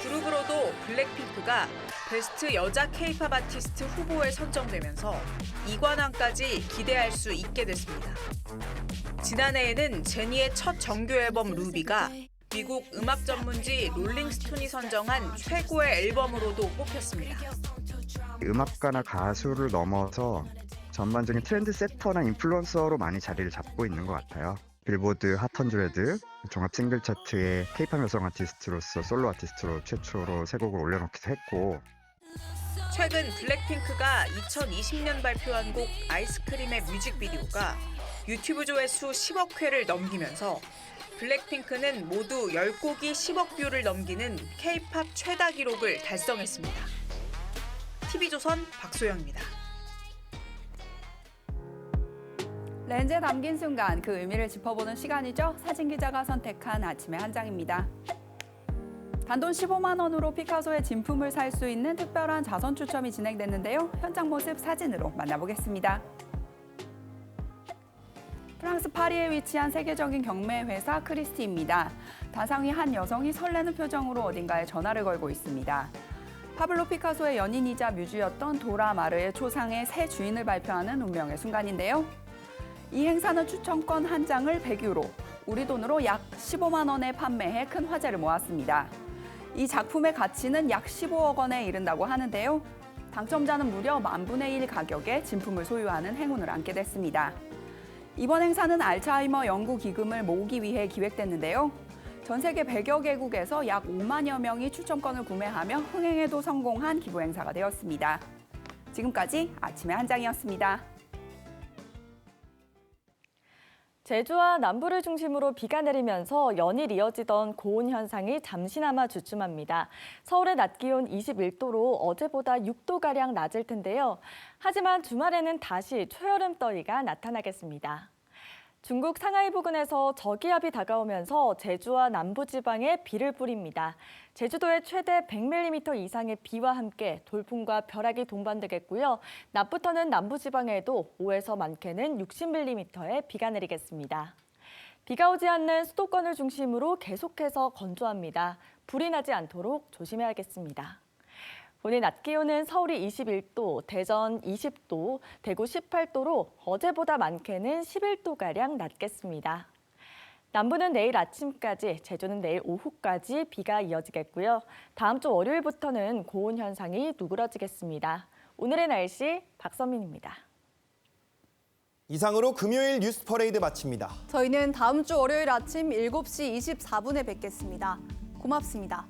그룹으로도 블랙핑크가 베스트 여자 K-팝 아티스트 후보에 선정되면서 2관왕까지 기대할 수 있게 됐습니다. 지난해에는 제니의 첫 정규 앨범 루비가 미국 음악 전문지 롤링스톤이 선정한 최고의 앨범으로도 뽑혔습니다. 음악가나 가수를 넘어서 전반적인 트렌드 세터나 인플루언서로 많이 자리를 잡고 있는 것 같아요. 빌보드 핫100 종합 싱글 차트에 K-팝 여성 아티스트로서 솔로 아티스트로 최초로 세 곡을 올려놓기도 했고 최근 블랙핑크가 2020년 발표한 곡 아이스크림의 뮤직비디오가 유튜브 조회수 10억 회를 넘기면서 블랙핑크는 모두 10곡이 10억 뷰를 넘기는 K-팝 최다 기록을 달성했습니다. TV조선 박소영입니다. 렌즈에 담긴 순간 그 의미를 짚어보는 시간이죠. 사진기자가 선택한 아침의 한 장입니다. 단돈 15만 원으로 피카소의 진품을 살 수 있는 특별한 자선 추첨이 진행됐는데요. 현장 모습 사진으로 만나보겠습니다. 프랑스 파리에 위치한 세계적인 경매 회사 크리스티입니다. 다상위 한 여성이 설레는 표정으로 어딘가에 전화를 걸고 있습니다. 파블로 피카소의 연인이자 뮤즈였던 도라 마르의 초상의 새 주인을 발표하는 운명의 순간인데요. 이 행사는 추첨권 한 장을 100유로, 우리 돈으로 약 15만 원에 판매해 큰 화제를 모았습니다. 이 작품의 가치는 약 15억 원에 이른다고 하는데요. 당첨자는 무려 10,000분의 1 가격에 진품을 소유하는 행운을 안게 됐습니다. 이번 행사는 알츠하이머 연구 기금을 모으기 위해 기획됐는데요. 전 세계 100여 개국에서 약 5만여 명이 추첨권을 구매하며 흥행에도 성공한 기부 행사가 되었습니다. 지금까지 아침의 한 장이었습니다. 제주와 남부를 중심으로 비가 내리면서 연일 이어지던 고온 현상이 잠시나마 주춤합니다. 서울의 낮 기온 21도로 어제보다 6도가량 낮을 텐데요. 하지만 주말에는 다시 초여름 더위가 나타나겠습니다. 중국 상하이 부근에서 저기압이 다가오면서 제주와 남부지방에 비를 뿌립니다. 제주도에 최대 100mm 이상의 비와 함께 돌풍과 벼락이 동반되겠고요. 낮부터는 남부지방에도 5에서 많게는 60mm의 비가 내리겠습니다. 비가 오지 않는 수도권을 중심으로 계속해서 건조합니다. 불이 나지 않도록 조심해야겠습니다. 오늘 낮 기온은 서울이 21도, 대전 20도, 대구 18도로 어제보다 많게는 11도가량 낮겠습니다. 남부는 내일 아침까지, 제주는 내일 오후까지 비가 이어지겠고요. 다음 주 월요일부터는 고온 현상이 누그러지겠습니다. 오늘의 날씨 박선민입니다. 이상으로 금요일 뉴스 퍼레이드 마칩니다. 저희는 다음 주 월요일 아침 7시 24분에 뵙겠습니다. 고맙습니다.